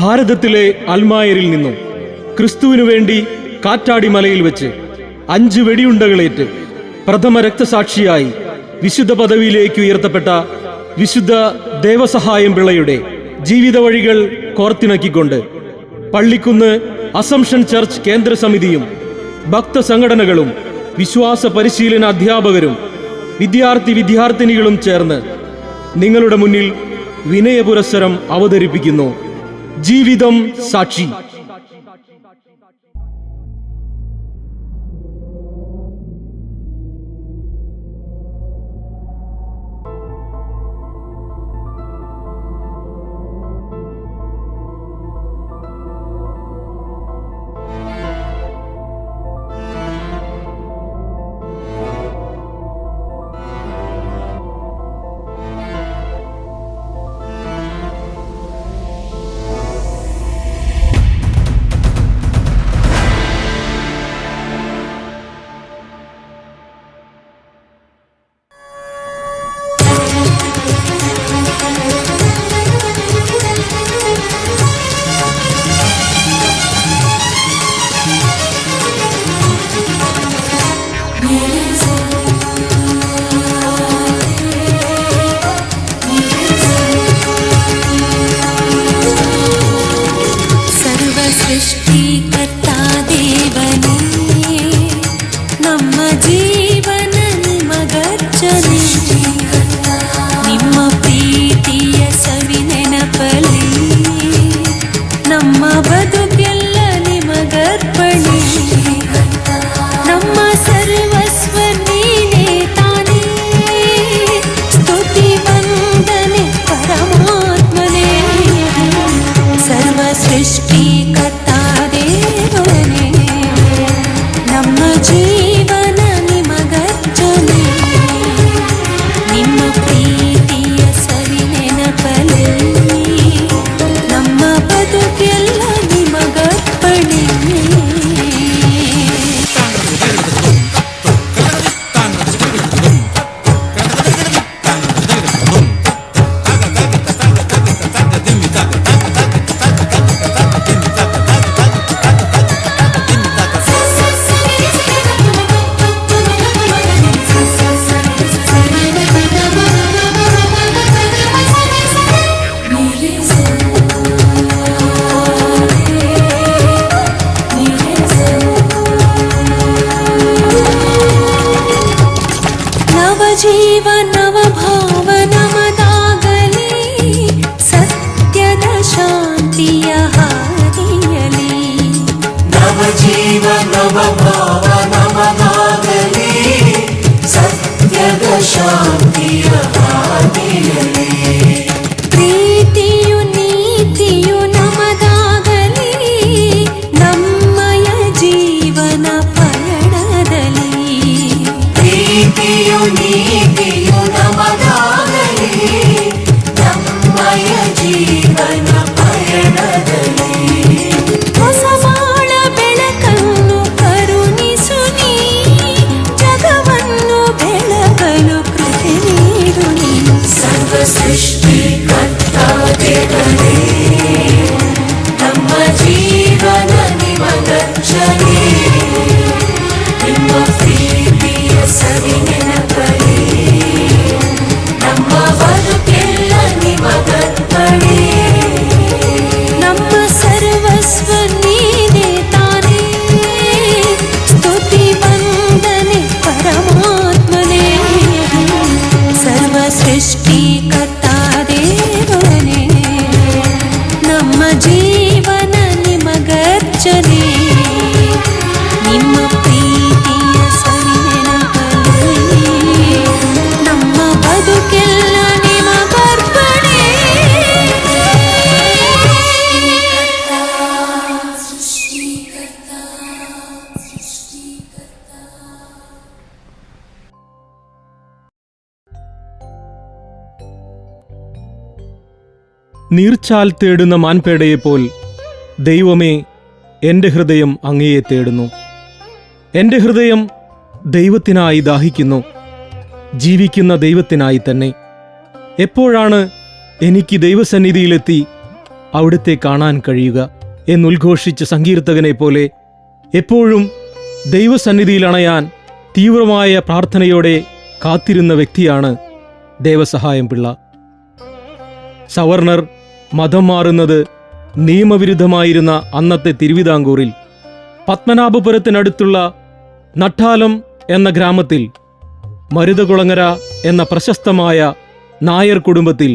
ഭാരതത്തിലെ അൽമായരിൽ നിന്നും ക്രിസ്തുവിനു വേണ്ടി കാറ്റാടി മലയിൽ വെച്ച് 5 വെടിയുണ്ടകളേറ്റ് പ്രഥമ രക്തസാക്ഷിയായി വിശുദ്ധ പദവിയിലേക്ക് ഉയർത്തപ്പെട്ട വിശുദ്ധ ദേവസഹായം പിള്ളയുടെ ജീവിത വഴികൾ കോർത്തിണക്കിക്കൊണ്ട് പള്ളിക്കുന്ന് അസംഷൻ ചർച്ച് കേന്ദ്ര സമിതിയും ഭക്തസംഘടനകളും വിശ്വാസ പരിശീലന അധ്യാപകരും വിദ്യാർത്ഥിനികളും ചേർന്ന് നിങ്ങളുടെ മുന്നിൽ വിനയപുരസ്സരം അവതരിപ്പിക്കുന്നു. ജീവിതം സാക്ഷി. നീർച്ചാൽ തേടുന്ന മാൻപേടയെപ്പോൽ ദൈവമേ, എൻ്റെ ഹൃദയം അങ്ങയെ തേടുന്നു. എൻ്റെ ഹൃദയം ദൈവത്തിനായി ദാഹിക്കുന്നു, ജീവിക്കുന്ന ദൈവത്തിനായി തന്നെ. എപ്പോഴാണ് എനിക്ക് ദൈവസന്നിധിയിലെത്തി അവിടുത്തെ കാണാൻ കഴിയുക എന്നുദ്ഘോഷിച്ച സങ്കീർത്തകനെ പോലെ എപ്പോഴും ദൈവസന്നിധിയിൽ അണയാൻ തീവ്രമായ പ്രാർത്ഥനയോടെ കാത്തിരുന്ന വ്യക്തിയാണ് ദേവസഹായം പിള്ള. സവർണർ മതം മാറുന്നത് നിയമവിരുദ്ധമായിരുന്ന അന്നത്തെ തിരുവിതാംകൂറിൽ പത്മനാഭപുരത്തിനടുത്തുള്ള നട്ടാലം എന്ന ഗ്രാമത്തിൽ മരുതകുളങ്ങര എന്ന പ്രശസ്തമായ നായർ കുടുംബത്തിൽ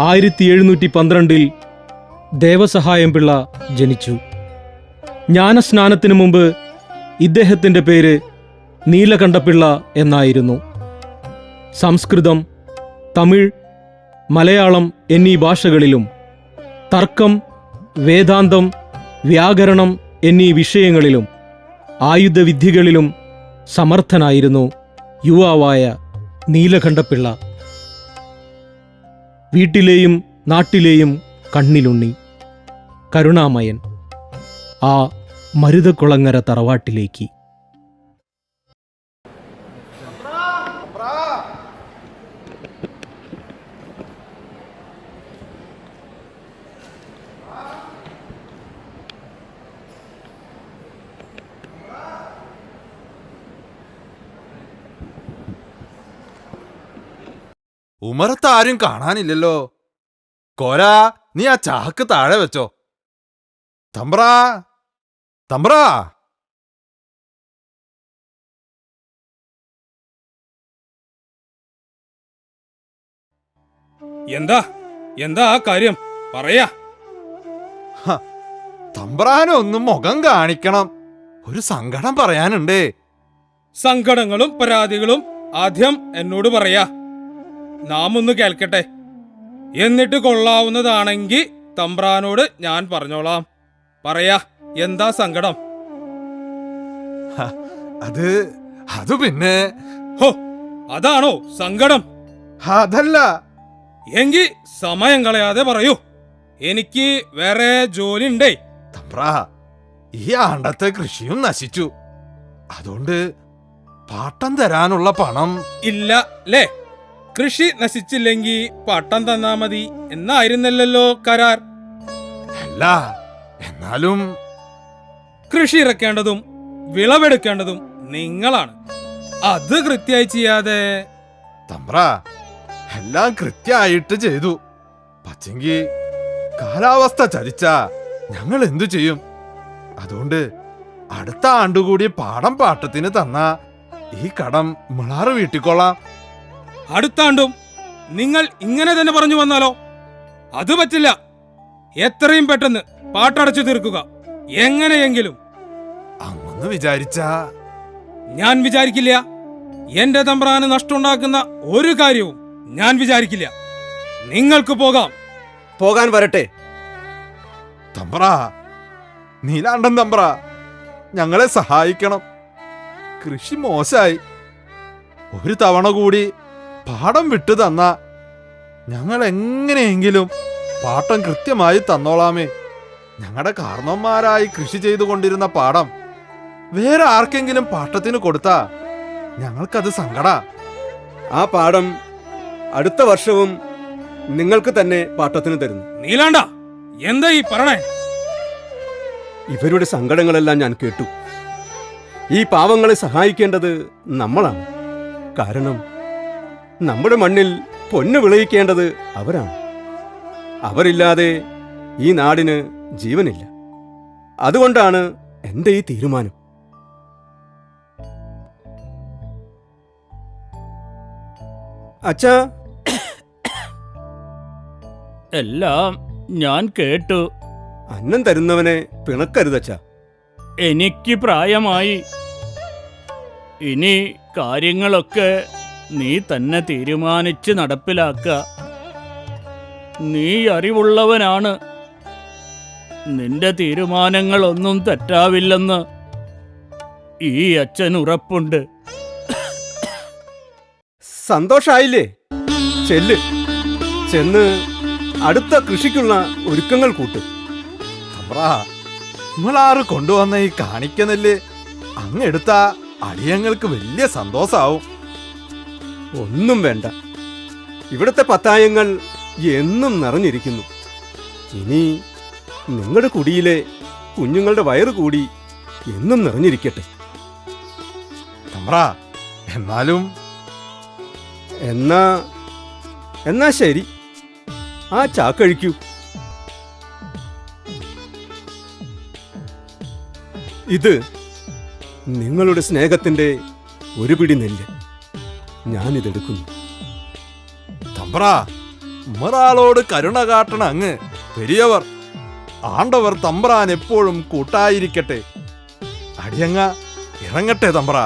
1712 ദേവസഹായം പിള്ള ജനിച്ചു. ജ്ഞാനസ്നാനത്തിനു മുമ്പ് ഇദ്ദേഹത്തിൻ്റെ പേര് നീലകണ്ഠപിള്ള എന്നായിരുന്നു. സംസ്കൃതം, തമിഴ്, മലയാളം എന്നീ ഭാഷകളിലും തർക്കം, വേദാന്തം, വ്യാകരണം എന്നീ വിഷയങ്ങളിലും ആയുധവിദ്യകളിലും സമർത്ഥനായിരുന്നു യുവാവായ നീലകണ്ഠപിള്ള. വീട്ടിലെയും നാട്ടിലെയും കണ്ണിലുണ്ണി, കരുണാമയൻ. ആ മരുതകുളങ്ങര തറവാട്ടിലേക്ക്. ഉമറത്ത് ആരും കാണാനില്ലല്ലോ. കോരാ, നീ ആ ചാക്ക് താഴെ വെച്ചോ. തമ്പ്രാ, തമ്പ്രാ. എന്താ എന്താ ആ കാര്യം പറയാ. തമ്പ്രാനൊന്നും മുഖം കാണിക്കണം, ഒരു സങ്കടം പറയാനുണ്ട്. സങ്കടങ്ങളും പരാതികളും ആദ്യം എന്നോട് പറയാ, നാം ഒന്ന് കേൾക്കട്ടെ. എന്നിട്ട് കൊള്ളാവുന്നതാണെങ്കിൽ തമ്പ്രാനോട് ഞാൻ പറഞ്ഞോളാം. പറയാ, എന്താ സങ്കടം? അത് പിന്നെ ഹോ, അതാണോ സങ്കടം? അതല്ല. എങ്കി സമയം കളയാതെ പറയൂ, എനിക്ക് വേറെ ജോലി ഉണ്ടേ. തമ്പ്രാ, ഈ ആണ്ടത്തെ കൃഷിയും നശിച്ചു. അതുകൊണ്ട് പാട്ടം തരാനുള്ള പണം ഇല്ല അല്ലേ? കൃഷി നശിച്ചില്ലെങ്കി പട്ടം തന്നാ മതി എന്നായിരുന്നല്ലോ കരാർ. അല്ല, എന്നാലും കൃഷി ഇറക്കേണ്ടതും വിളവെടുക്കേണ്ടതും നിങ്ങളാണ്. അത് കൃത്യമായി ചെയ്യാതെ. തമ്പ്രാ, എല്ലാം കൃത്യമായിട്ട് ചെയ്തു. പക്ഷെങ്കി കാലാവസ്ഥ ചതിച്ച ഞങ്ങൾ എന്തു ചെയ്യും? അതുകൊണ്ട് അടുത്ത ആണ്ടുകൂടി പാടം പാട്ടത്തിന് തന്ന ഈ കടം മിളാറ് വീട്ടിക്കൊള്ളാം. അടുത്താണ്ടും നിങ്ങൾ ഇങ്ങനെ തന്നെ പറഞ്ഞു വന്നാലോ? അത് പറ്റില്ല. എത്രയും പെട്ടെന്ന് പാട്ടടച്ചു തീർക്കുക, എങ്ങനെയെങ്കിലും. അങ്ങൊന്ന് വിചാരിച്ച. ഞാൻ വിചാരിക്കില്ല. എന്റെ തമ്പ്രാന് നഷ്ടമുണ്ടാക്കുന്ന ഒരു കാര്യവും ഞാൻ വിചാരിക്കില്ല. നിങ്ങൾക്ക് പോകാം. പോകാൻ വരട്ടെ. തമ്പ്രാ, നീലാണ്ടൻ തമ്പ്രാ, ഞങ്ങളെ സഹായിക്കണം. കൃഷി മോശമായി. ഒരു തവണ കൂടി പാടം വിട്ടു തന്ന ഞങ്ങൾ എങ്ങനെയെങ്കിലും പാട്ടം കൃത്യമായി തന്നോളാമേ. ഞങ്ങളുടെ കാരണവന്മാരായി കൃഷി ചെയ്തുകൊണ്ടിരുന്ന പാടം വേറെ ആർക്കെങ്കിലും പാട്ടത്തിന് കൊടുത്താ ഞങ്ങൾക്കത് സങ്കടാ. ആ പാടം അടുത്ത വർഷവും നിങ്ങൾക്ക് തന്നെ പാട്ടത്തിന് തരുന്നു. നീലാണ്ട, എന്താ ഈ പറയണേ? ഇവരുടെ സങ്കടങ്ങളെല്ലാം ഞാൻ കേട്ടു. ഈ പാവങ്ങളെ സഹായിക്കേണ്ടത് നമ്മളാണ്. കാരണം നമ്മുടെ മണ്ണിൽ പൊന്നു വിളയിക്കേണ്ടത് അവരാണ്. അവരില്ലാതെ ഈ നാടിന് ജീവനില്ല. അതുകൊണ്ടാണ് എൻ്റെ ഈ തീരുമാനം. അച്ഛാ, എല്ലാം ഞാൻ കേട്ടു. അന്നം തരുന്നവനെ പിണക്കരുതച്ഛാ. എനിക്ക് പ്രായമായി. ഇനി കാര്യങ്ങളൊക്കെ നീ തന്നെ തീരുമാനിച്ച് നടപ്പിലാക്കുക. നീ അറിവുള്ളവനാണ്. നിന്റെ തീരുമാനങ്ങളൊന്നും തെറ്റാവില്ലെന്ന് ഈ അച്ഛൻ ഉറപ്പുണ്ട്. സന്തോഷായില്ലേ? ചെന്ന് അടുത്ത കൃഷിക്കുള്ള ഒരുക്കങ്ങൾ കൂട്ട്. തമ്പ്രാ, നിങ്ങളാറ് കൊണ്ടുവന്ന ഈ കാണിക്കനെല്ല് അങ്ങെടുത്ത അടിയങ്ങൾക്ക് വലിയ സന്തോഷാവും. ഒന്നും വേണ്ട. ഇവിടുത്തെ പത്തായങ്ങൾ എന്നും നിറഞ്ഞിരിക്കുന്നു. ഇനി നിങ്ങളുടെ കുടിയിലെ കുഞ്ഞുങ്ങളുടെ വയറ് കൂടി എന്നും നിറഞ്ഞിരിക്കട്ടെ. തമ്പ്ര, എന്നാലും എന്നാ ശരി, ആ ചാക്കഴിക്കൂ. ഇത് നിങ്ങളുടെ സ്നേഹത്തിന്റെ ഒരു പിടി നെല്ല്. ഞാനിതെടുക്കുന്നു. തമ്പ്ര, ഉമ്മറാളോട് കരുണ കാട്ടണ അങ്ങ് പെരിയവർ. ആണ്ടവർ തമ്പ്രാൻ എപ്പോഴും കൂട്ടായിരിക്കട്ടെ. അടിയങ്ങ ഇറങ്ങട്ടെ തമ്പ്ര.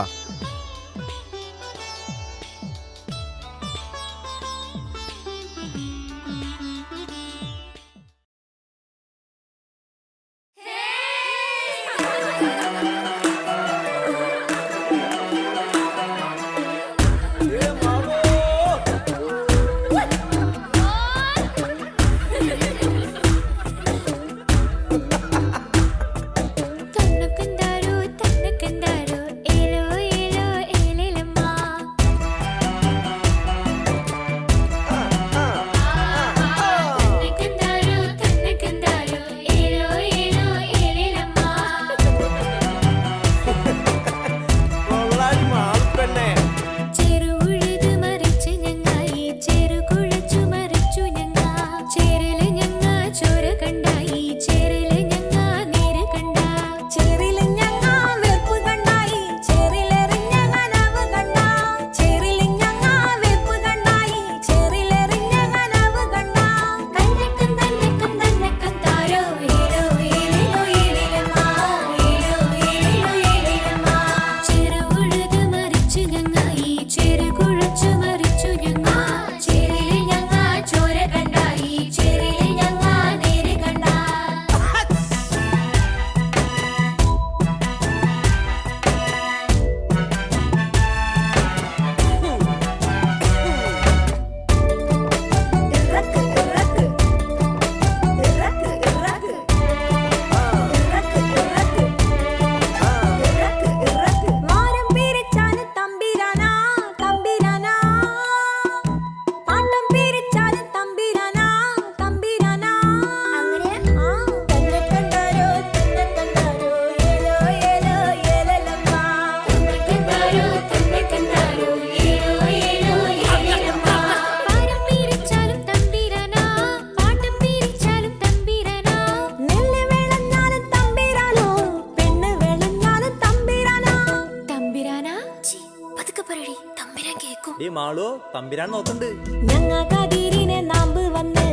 മാളു തമ്പിരാൻ നോക്കുന്നുണ്ട്. ഞങ്ങ കതിരിനെ നാമ്പ് വന്ന്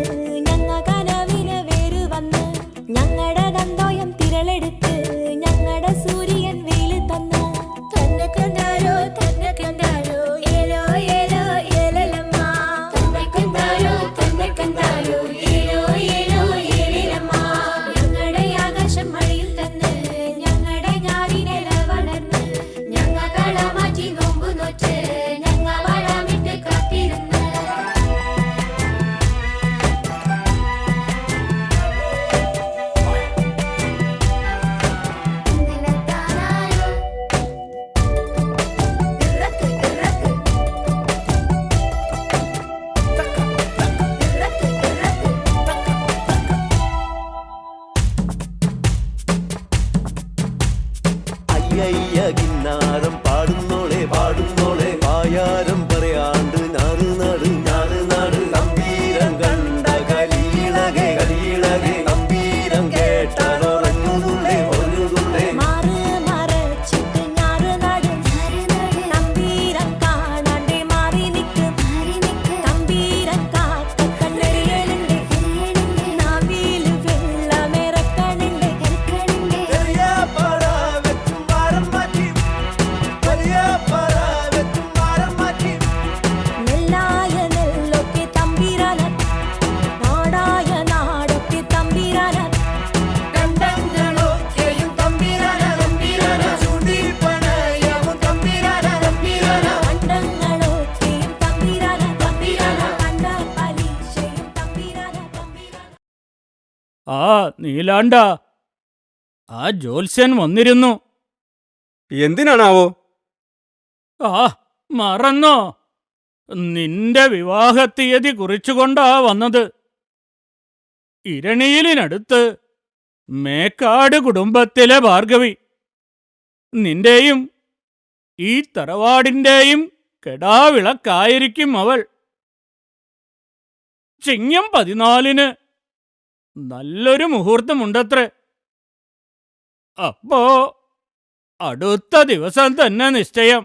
ഞങ്ങ കനവിനെ വേര് വന്ന് ഞങ്ങളുടെ ഗന്ധോയം തിരളെടുത്ത് ഞങ്ങളുടെ സൂര്യൻ വെയില് തന്ന് തന്നെ കണ്ടാരോ ഏലോ ഏലോ ഏലലമ്മ തന്നെ കണ്ടാരോ ഏലോ ഏലോ ഏലലമ്മ ഞങ്ങളുടെ ആകാശം മഴയിൽ തന്ന് ഞങ്ങളുടെ ഞാറിനില വളർന്ന് ഞങ്ങ കള മാറ്റി നോമ്പ് നോറ്റ് ഞങ്ങ വളമിട്ട് കാത്തിരുന്ന് അയ്യയ്യ കിന്നാരം പാടുന്നോളെ പാടുന്നോളെ പായാരം പറയാണ്ട് നാറ് നാട് നാറ് നാട് തമ്പീരം കണ്ട കലീളകെ കലീളകെ തമ്പീരം കേട്ടാലൊറങ്ങുന്നുള്ളേ ഒന്നുതുള്ളേ മാറ് മറച്ചിട്ട് ഞാറ് നട് തമ്പീരം കാണാണ്ട് മാറി നിക്ക് തമ്പീരം കാക്ക കണ്ണെറിയലുണ്ട് നാവില് വെള്ളമിറക്കണുണ്ട് ചെറിയ പാറ വെച്ചും വാരം മാറ്റി വലിയ പാറ വെച്ചും വാരം മാറ്റി നെല്ലായ നെല്ലൊക്കെ തമ്പീരാന നാടായ നാടൊക്കെ തമ്പീരാന കണ്ടങ്ങളൊക്കെയും തമ്പീരാന തമ്പീരാന ചൂണ്ടിപ്പണയവും തമ്പീരാന തമ്പീരാന കണ്ടങ്ങളൊക്കെയും തമ്പീരാന കണ്ട പലിശയും തമ്പീരാന ആ നീലാണ്ട, ആ ജ്യോത്സ്യൻ വന്നിരുന്നു. എന്തിനാണാവോ? ആ മറന്നോ? നിന്റെ വിവാഹ തീയതി കുറിച്ചുകൊണ്ടാ വന്നത്. ഇരണിയിലിനടുത്ത് മേക്കാട് കുടുംബത്തിലെ ഭാർഗവി. നിന്റെയും ഈ തറവാടിന്റെയും കെടാവിളക്കായിരിക്കും അവൾ. ചിങ്ങം 14 നല്ലൊരു മുഹൂർത്തമുണ്ടത്രേ. അപ്പോ അടുത്ത ദിവസം തന്നെ നിശ്ചയം.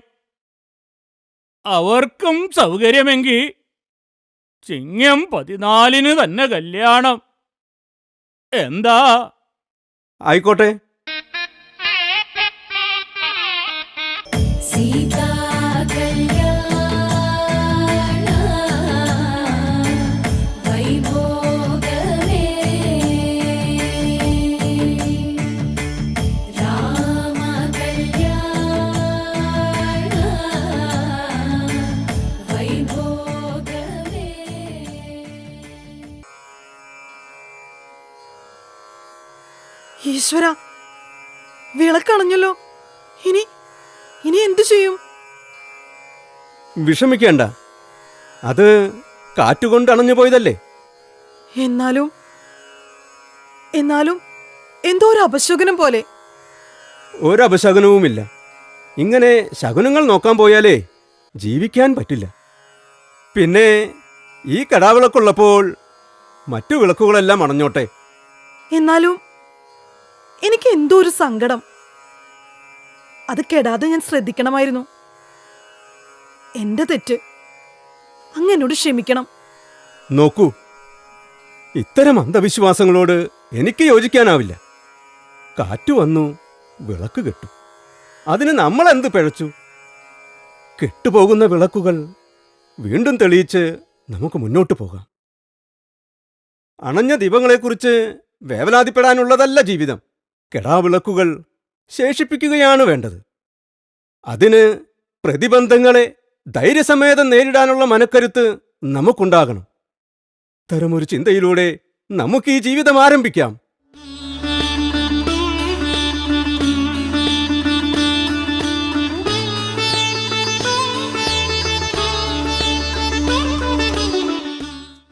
അവർക്കും സൗകര്യമെങ്കിൽ ചിങ്ങം 14 തന്നെ കല്യാണം. എന്താ? ആയിക്കോട്ടെ. സീതാ കല്യാണ വൈഭോഗമേ രാമ കല്യാണ വൈഭോഗമേ. ഈശ്വര, വിളക്കണഞ്ഞല്ലോ. ഇനി എന്തു ചെയ്യും? വിഷമിക്കേണ്ട, അത് കാറ്റുകൊണ്ട് അണഞ്ഞു പോയതല്ലേ. എന്നാലും എന്തോ ഒരു അപശകുനം പോലെ. ഒരപശകുനവുമില്ല. ഇങ്ങനെ ശകുനങ്ങൾ നോക്കാൻ പോയാലേ ജീവിക്കാൻ പറ്റില്ല. പിന്നെ ഈ കടാവിളക്കുള്ളപ്പോൾ മറ്റു വിളക്കുകളെല്ലാം അണഞ്ഞോട്ടെ. എന്നാലും എനിക്ക് എന്തോ ഒരു സങ്കടം. അത് കെടാതെ ഞാൻ ശ്രദ്ധിക്കണമായിരുന്നു. എന്റെ തെറ്റ്. അങ്ങ് എന്നോട് ക്ഷമിക്കണം. നോക്കൂ, ഇത്തരം അന്ധവിശ്വാസങ്ങളോട് എനിക്ക് യോജിക്കാനാവില്ല. കാറ്റു വന്നു, വിളക്ക് കെട്ടു. അതിന് നമ്മൾ എന്ത് പിഴച്ചു? കെട്ടുപോകുന്ന വിളക്കുകൾ വീണ്ടും തെളിയിച്ച് നമുക്ക് മുന്നോട്ട് പോകാം. അണഞ്ഞ ദീപങ്ങളെക്കുറിച്ച് വേവലാതിപ്പെടാനുള്ളതല്ല ജീവിതം. കെടാവിളക്കുകൾ ശേഷിപ്പിക്കുകയാണ് വേണ്ടത്. അതിന് പ്രതിബന്ധങ്ങളെ ധൈര്യസമേതം നേരിടാനുള്ള മനക്കരുത്ത് നമുക്കുണ്ടാകണം. തരമൊരു ചിന്തയിലൂടെ നമുക്ക് ഈ ജീവിതം ആരംഭിക്കാം.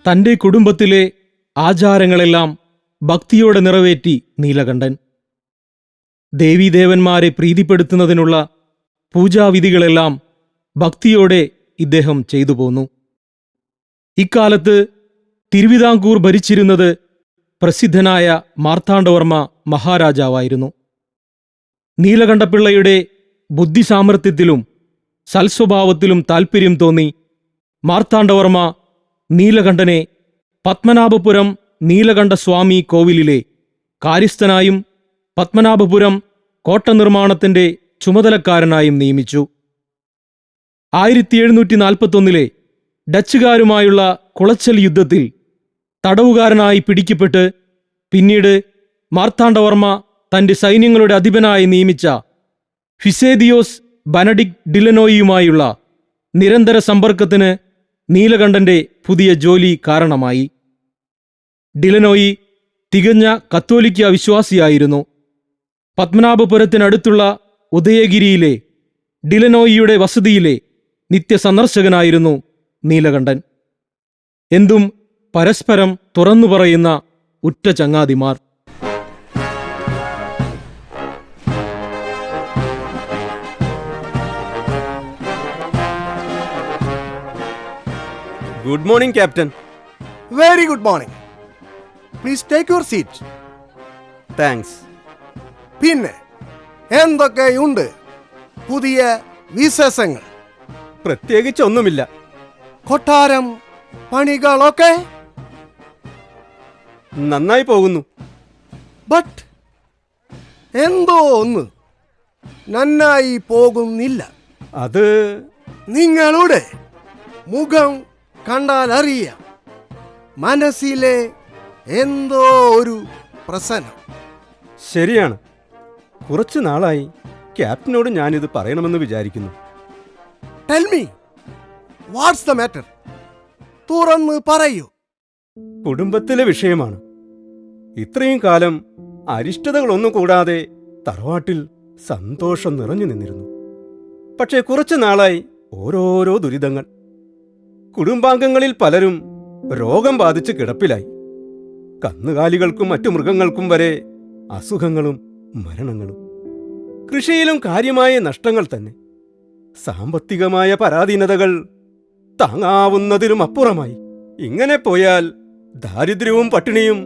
തന്റെ കുടുംബത്തിലെ ആചാരങ്ങളെല്ലാം ഭക്തിയോടെ നിറവേറ്റി നീലകണ്ഠൻ. ദേവീദേവന്മാരെ പ്രീതിപ്പെടുത്തുന്നതിനുള്ള പൂജാവിധികളെല്ലാം ഭക്തിയോടെ ഇദ്ദേഹം ചെയ്തു പോന്നു. ഇക്കാലത്ത് തിരുവിതാംകൂർ ഭരിച്ചിരുന്നത് പ്രസിദ്ധനായ മാർത്താണ്ഡവർമ്മ മഹാരാജാവായിരുന്നു. നീലകണ്ഠപിള്ളയുടെ ബുദ്ധിസാമർഥ്യത്തിലും സൽസ്വഭാവത്തിലും താൽപ്പര്യം തോന്നി മാർത്താണ്ഡവർമ്മ നീലകണ്ഠനെ പത്മനാഭപുരം നീലകണ്ഠസ്വാമി കോവിലിലെ കാര്യസ്ഥനായും പത്മനാഭപുരം കോട്ട നിർമ്മാണത്തിന്റെ ചുമതലക്കാരനായും നിയമിച്ചു. 1741 ഡച്ചുകാരുമായുള്ള കുളച്ചൽ യുദ്ധത്തിൽ തടവുകാരനായി പിടിക്കപ്പെട്ട് പിന്നീട് മാർത്താണ്ഡവർമ്മ തന്റെ സൈന്യങ്ങളുടെ അധിപനായി നിയമിച്ച ഫിസേദിയോസ് ബനഡിക് ഡിലനോയിയുമായുള്ള നിരന്തര സമ്പർക്കത്തിന് നീലകണ്ഠന്റെ പുതിയ ജോലി കാരണമായി. ഡിലനോയി തികഞ്ഞ കത്തോലിക്ക വിശ്വാസിയായിരുന്നു. പത്മനാഭപുരത്തിനടുത്തുള്ള ഉദയഗിരിയിലെ ഡിലനോയിയുടെ വസതിയിലെ നിത്യസന്ദർശകനായിരുന്നു നീലകണ്ഠൻ. എന്തും പരസ്പരം തുറന്നു പറയുന്ന ഉറ്റ ചങ്ങാതിമാർ. Good morning captain. Very good morning. Please take your seat. Thanks. പിന്നെ എന്തൊക്കെയുണ്ട് പുതിയ വിശേഷങ്ങൾ? പ്രത്യേകിച്ചൊന്നുമില്ല. കൊട്ടാരം പണികളൊക്കെ നന്നായി പോകുന്നു. ബട്ട് എന്തോ ഒന്ന് നന്നായി പോകുന്നില്ല. അത് നിങ്ങളുടെ മുഖം കണ്ടാൽ അറിയാം. മനസ്സിലെ എന്തോ ഒരു പ്രശ്നം. ശരിയാണ്. കുറച്ചു നാളായി ക്യാപ്റ്റനോട് ഞാനിത് പറയണമെന്ന് വിചാരിക്കുന്നു. Tell me, what's the matter? തുറന്ന് പറയൂ. കുടുംബത്തിലെ വിഷയമാണ്. ഇത്രയും കാലം അരിഷ്ടതകളൊന്നും കൂടാതെ തറവാട്ടിൽ സന്തോഷം നിറഞ്ഞു നിന്നിരുന്നു. പക്ഷേ കുറച്ചു നാളായി ഓരോരോ ദുരിതങ്ങൾ. കുടുംബാംഗങ്ങളിൽ പലരും രോഗം ബാധിച്ച് കിടപ്പിലായി. കന്നുകാലികൾക്കും മറ്റു മൃഗങ്ങൾക്കും വരെ അസുഖങ്ങളും മരണങ്ങളും. കൃഷിയിലും കാര്യമായ നഷ്ടങ്ങൾ തന്നെ. സാമ്പത്തികമായ പരാധീനതകൾ താങ്ങാവുന്നതിലും അപ്പുറമായി. ഇങ്ങനെ പോയാൽ ദാരിദ്ര്യവും പട്ടിണിയും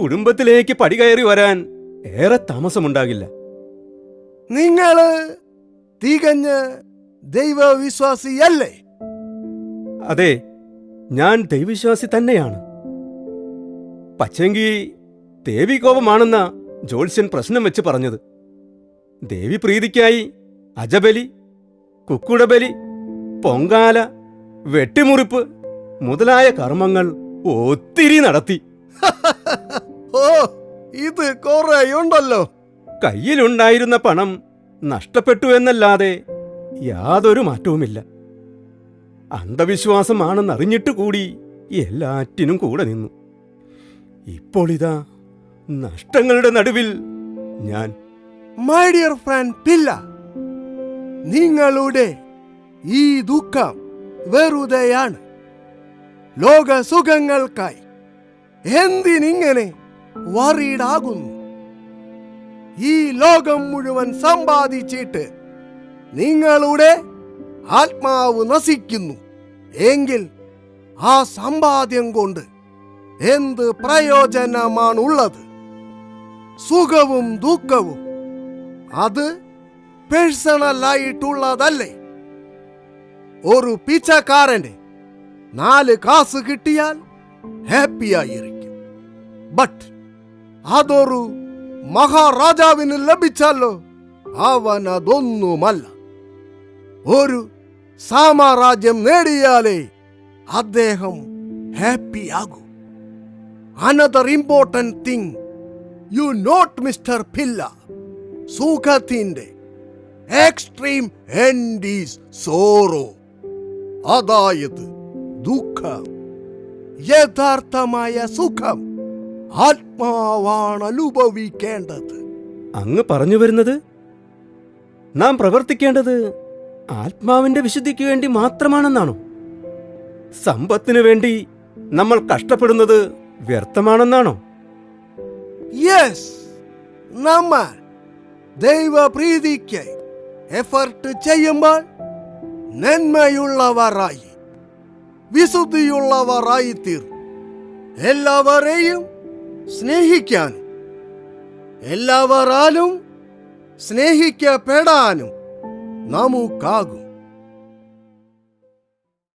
കുടുംബത്തിലേക്ക് പടികയറി വരാൻ ഏറെ താമസമുണ്ടാകില്ല. നിങ്ങള് തികഞ്ഞ ദൈവവിശ്വാസിയല്ലേ? അതെ, ഞാൻ ദൈവവിശ്വാസി തന്നെയാണ്. പക്ഷെങ്കി ദേവി കോപമാണെന്ന ജ്യോത്സ്യൻ പ്രശ്നം വെച്ച് പറഞ്ഞത്. ദേവി പ്രീതിക്കായി അജബലി, കുക്കുടബലി, പൊങ്കാല, വെട്ടിമുറിപ്പ് മുതലായ കർമ്മങ്ങൾ ഒത്തിരി നടത്തി. ഓ, ഇത് കുറേയുണ്ടല്ലോ. കയ്യിലുണ്ടായിരുന്ന പണം നഷ്ടപ്പെട്ടു എന്നല്ലാതെ യാതൊരു മാറ്റവുമില്ല. അന്ധവിശ്വാസമാണെന്നറിഞ്ഞിട്ട് കൂടി എല്ലാറ്റിനും കൂടെ നിന്നു. ഇപ്പോൾ ഇതാ നഷ്ടങ്ങളുടെ നടുവിൽ ഞാൻ. മൈ ഡിയർ ഫ്രണ്ട് പില്ല, നിങ്ങളുടെ ഈ ദുഃഖം വെറുതെയാണ്. ലോക സുഖങ്ങൾക്കായി എന്തിനിങ്ങനെ വറീഡാകുന്നു? ഈ ലോകം മുഴുവൻ സമ്പാദിച്ചിട്ട് നിങ്ങളുടെ ആത്മാവ് നശിക്കുന്നു എങ്കിൽ ആ സമ്പാദ്യം കൊണ്ട് എന്ത് പ്രയോജനമാണുള്ളത്? സുഖവും ദുഃഖവും അത് പേഴ്സണലായിട്ടുള്ളതല്ലേ? ഒരു പിച്ചക്കാരന്റെ 4 കാസ് കിട്ടിയാൽ ഹാപ്പിയായിരിക്കും. ബട്ട് അതൊരു മഹാരാജാവിന് ലഭിച്ചാലോ അവനതൊന്നുമല്ല. ഒരു സാമ്രാജ്യം നേടിയാലേ അദ്ദേഹം ഹാപ്പിയാകൂ. Another important thing you note mister Pilla, സുഖത്തിന്റെ എക്സ്ട്രീം എൻഡ് ഈസ് സോറോ. അതായത് ദുഃഖം. യഥാർത്ഥമായ സുഖം ആത്മാവാണ് അനുഭവിക്കേണ്ടത്. അങ്ങ് പറഞ്ഞു വരുന്നത് നാം പ്രവർത്തിക്കേണ്ടത് ആത്മാവിന്റെ വിശുദ്ധിക്ക് വേണ്ടി മാത്രമാണെന്നാണോ? സമ്പത്തിനു വേണ്ടി നമ്മൾ കഷ്ടപ്പെടുന്നത് വ്യർത്ഥമാണെന്നാണോ? യെസ്, നമ്മൾ ദൈവപ്രീതിക്ക് എഫർട്ട് ചെയ്യുമ്പോൾ നന്മയുള്ളവരായി വിശുദ്ധിയുള്ളവരായി തീർന്നു. എല്ലാവരെയും സ്നേഹിക്കാനും എല്ലാവരാലും സ്നേഹിക്കപ്പെടാനും നമുക്കാകും.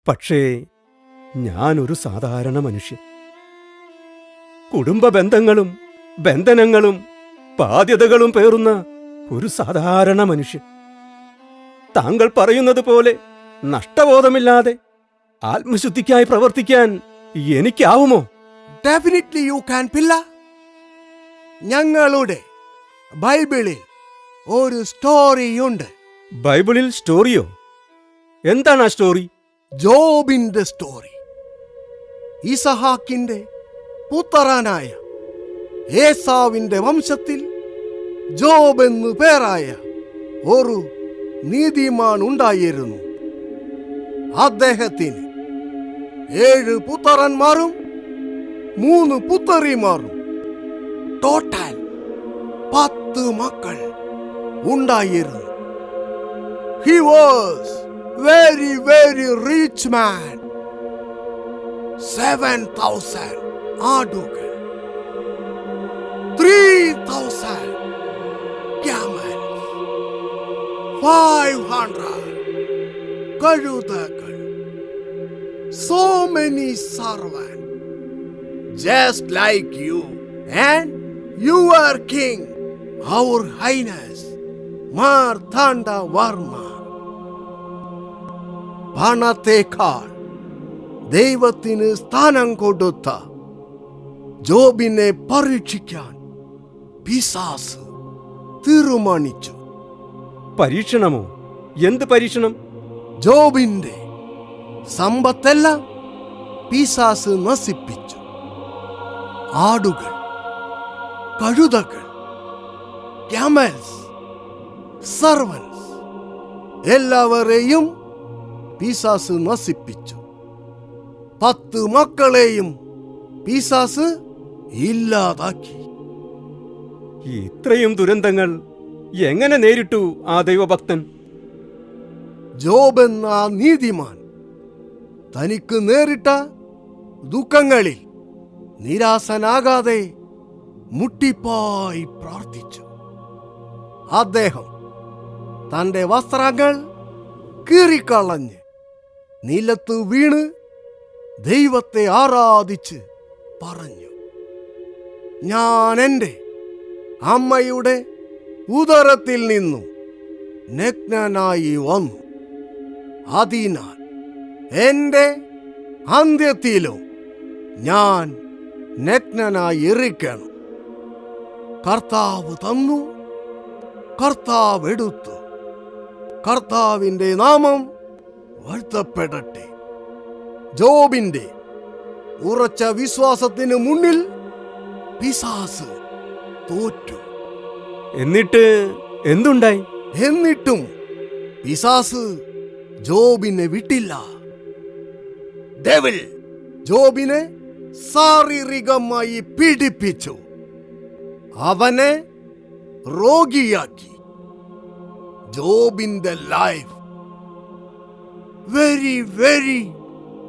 പക്ഷേ ഞാനൊരു സാധാരണ മനുഷ്യൻ. കുടുംബ ബന്ധങ്ങളും ബന്ധനങ്ങളും ബാധ്യതകളും പേറുന്ന ഒരു സാധാരണ മനുഷ്യൻ. താങ്കൾ പറയുന്നത് പോലെ നഷ്ടബോധമില്ലാതെ ആത്മശുദ്ധിക്കായി പ്രവർത്തിക്കാൻ എനിക്കാവുമോ? Definitely you can പില്ല. ഞങ്ങളുടെ ബൈബിളിൽ ഒരു സ്റ്റോറിയുണ്ട്. ബൈബിളിൽ സ്റ്റോറിയോ? എന്താണ് ആ സ്റ്റോറി? ജോബിന്റെ സ്റ്റോറി. ഇസഹാക്കിന്റെ പുത്രനായ ഏസാവിന്റെ വംശത്തിൽ ജോബ് എന്നു പേരായ ഒരു നീതിമാൻ ഉണ്ടായിരുന്നു. അദ്ദേഹത്തിന് 7 പുത്രന്മാരും 3 പുത്രിമാരും ടോട്ടൽ 10 മക്കൾ ഉണ്ടായിരുന്നു. He was very, very rich man. 7,000 ആടുകൾ, 3,000 camels, 500 കഴുതകൾ, so many servants, just like you and your king, our highness Marthanda Varma. പണത്തേക്കാൾ ദൈവത്തിന് സ്ഥാനം കൊടുത്ത ജോബിനെ പരീക്ഷിക്കാൻ പിശാച് തീരുമാനിച്ചു. പരീക്ഷണമോ? എന്ത് പരീക്ഷണം? ജോബിന്റെ സമ്പത്തെല്ലാം പിശാച് നശിപ്പിച്ചു. ആടുകൾ, കഴുതകൾ, ക്യാമൽസ്, സർവൻസ് എല്ലാവരെയും പിശാച് നശിപ്പിച്ചു. 10 മക്കളെയും പിശാച് ഇല്ലാതാക്കി. ഇത്രയും ദുരന്തങ്ങൾ എങ്ങനെ നേരിട്ടു ആ ദൈവഭക്തൻ? ജോബ് എന്ന ആ നീതിമാൻ തനിക്ക് നേരിട്ട ദുഃഖങ്ങളിൽ നിരാശനാകാതെ മുട്ടിപ്പായി പ്രാർത്ഥിച്ചു. അദ്ദേഹം തന്റെ വസ്ത്രങ്ങൾ കീറിക്കളഞ്ഞ് നിലത്ത് വീണ് ദൈവത്തെ ആരാധിച്ച് പറഞ്ഞു, ഞാൻ എൻ്റെ അമ്മയുടെ ഉദരത്തിൽ നിന്നും നഗ്നനായി വന്നു. അതിനാൽ എൻ്റെ അന്ത്യത്തിലും ഞാൻ നഗ്നനായി ഇരിക്കണം. കർത്താവ് തന്നു, കർത്താവ് എടുത്തു. കർത്താവിൻ്റെ നാമം വാഴ്ത്തപ്പെടട്ടെ. ജോബിന്റെ ഉറച്ച വിശ്വാസത്തിന് മുന്നിൽ പിശാച് തോറ്റു. എന്നിട്ട് എന്തുണ്ടായി? എന്നിട്ടും പിശാച് ജോബിനെ വിട്ടില്ല. ഡെവിൾ ജോബിനെ ശാരീരികമായി പീഡിപ്പിച്ചു. അവനെ രോഗിയാക്കി. ജോബിന്റെ ലൈഫ് വെരി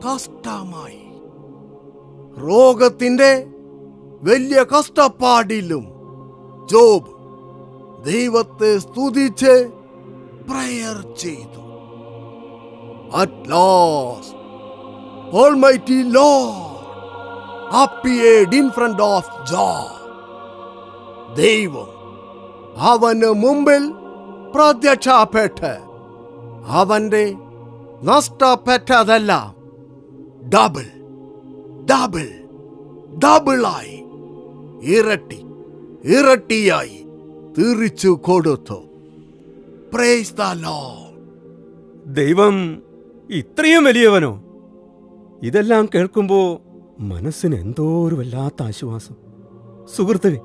കഷ്ടമായി. രോഗത്തിന്റെ വലിയ കഷ്ടപ്പാടിലും ജോബ് ദൈവത്തെ സ്തുതിച്ച് പ്രയർ ചെയ്തു. At last, Almighty Lord appeared in front of Job. ദൈവം അവന് മുമ്പിൽ പ്രത്യക്ഷപ്പെട്ട് അവന്റെ നഷ്ടപ്പെട്ടതെല്ലാം ഡബിളായി ഇരട്ടിയായി തിരിച്ചു കൊടുത്തു. Praise the Lord. ദൈവം ഇത്രയും വലിയവനോ? ഇതെല്ലാം കേൾക്കുമ്പോ മനസ്സിന് എന്തോ ഒരു വല്ലാത്ത ആശ്വാസം. സുഹൃത്തുക്കളെ,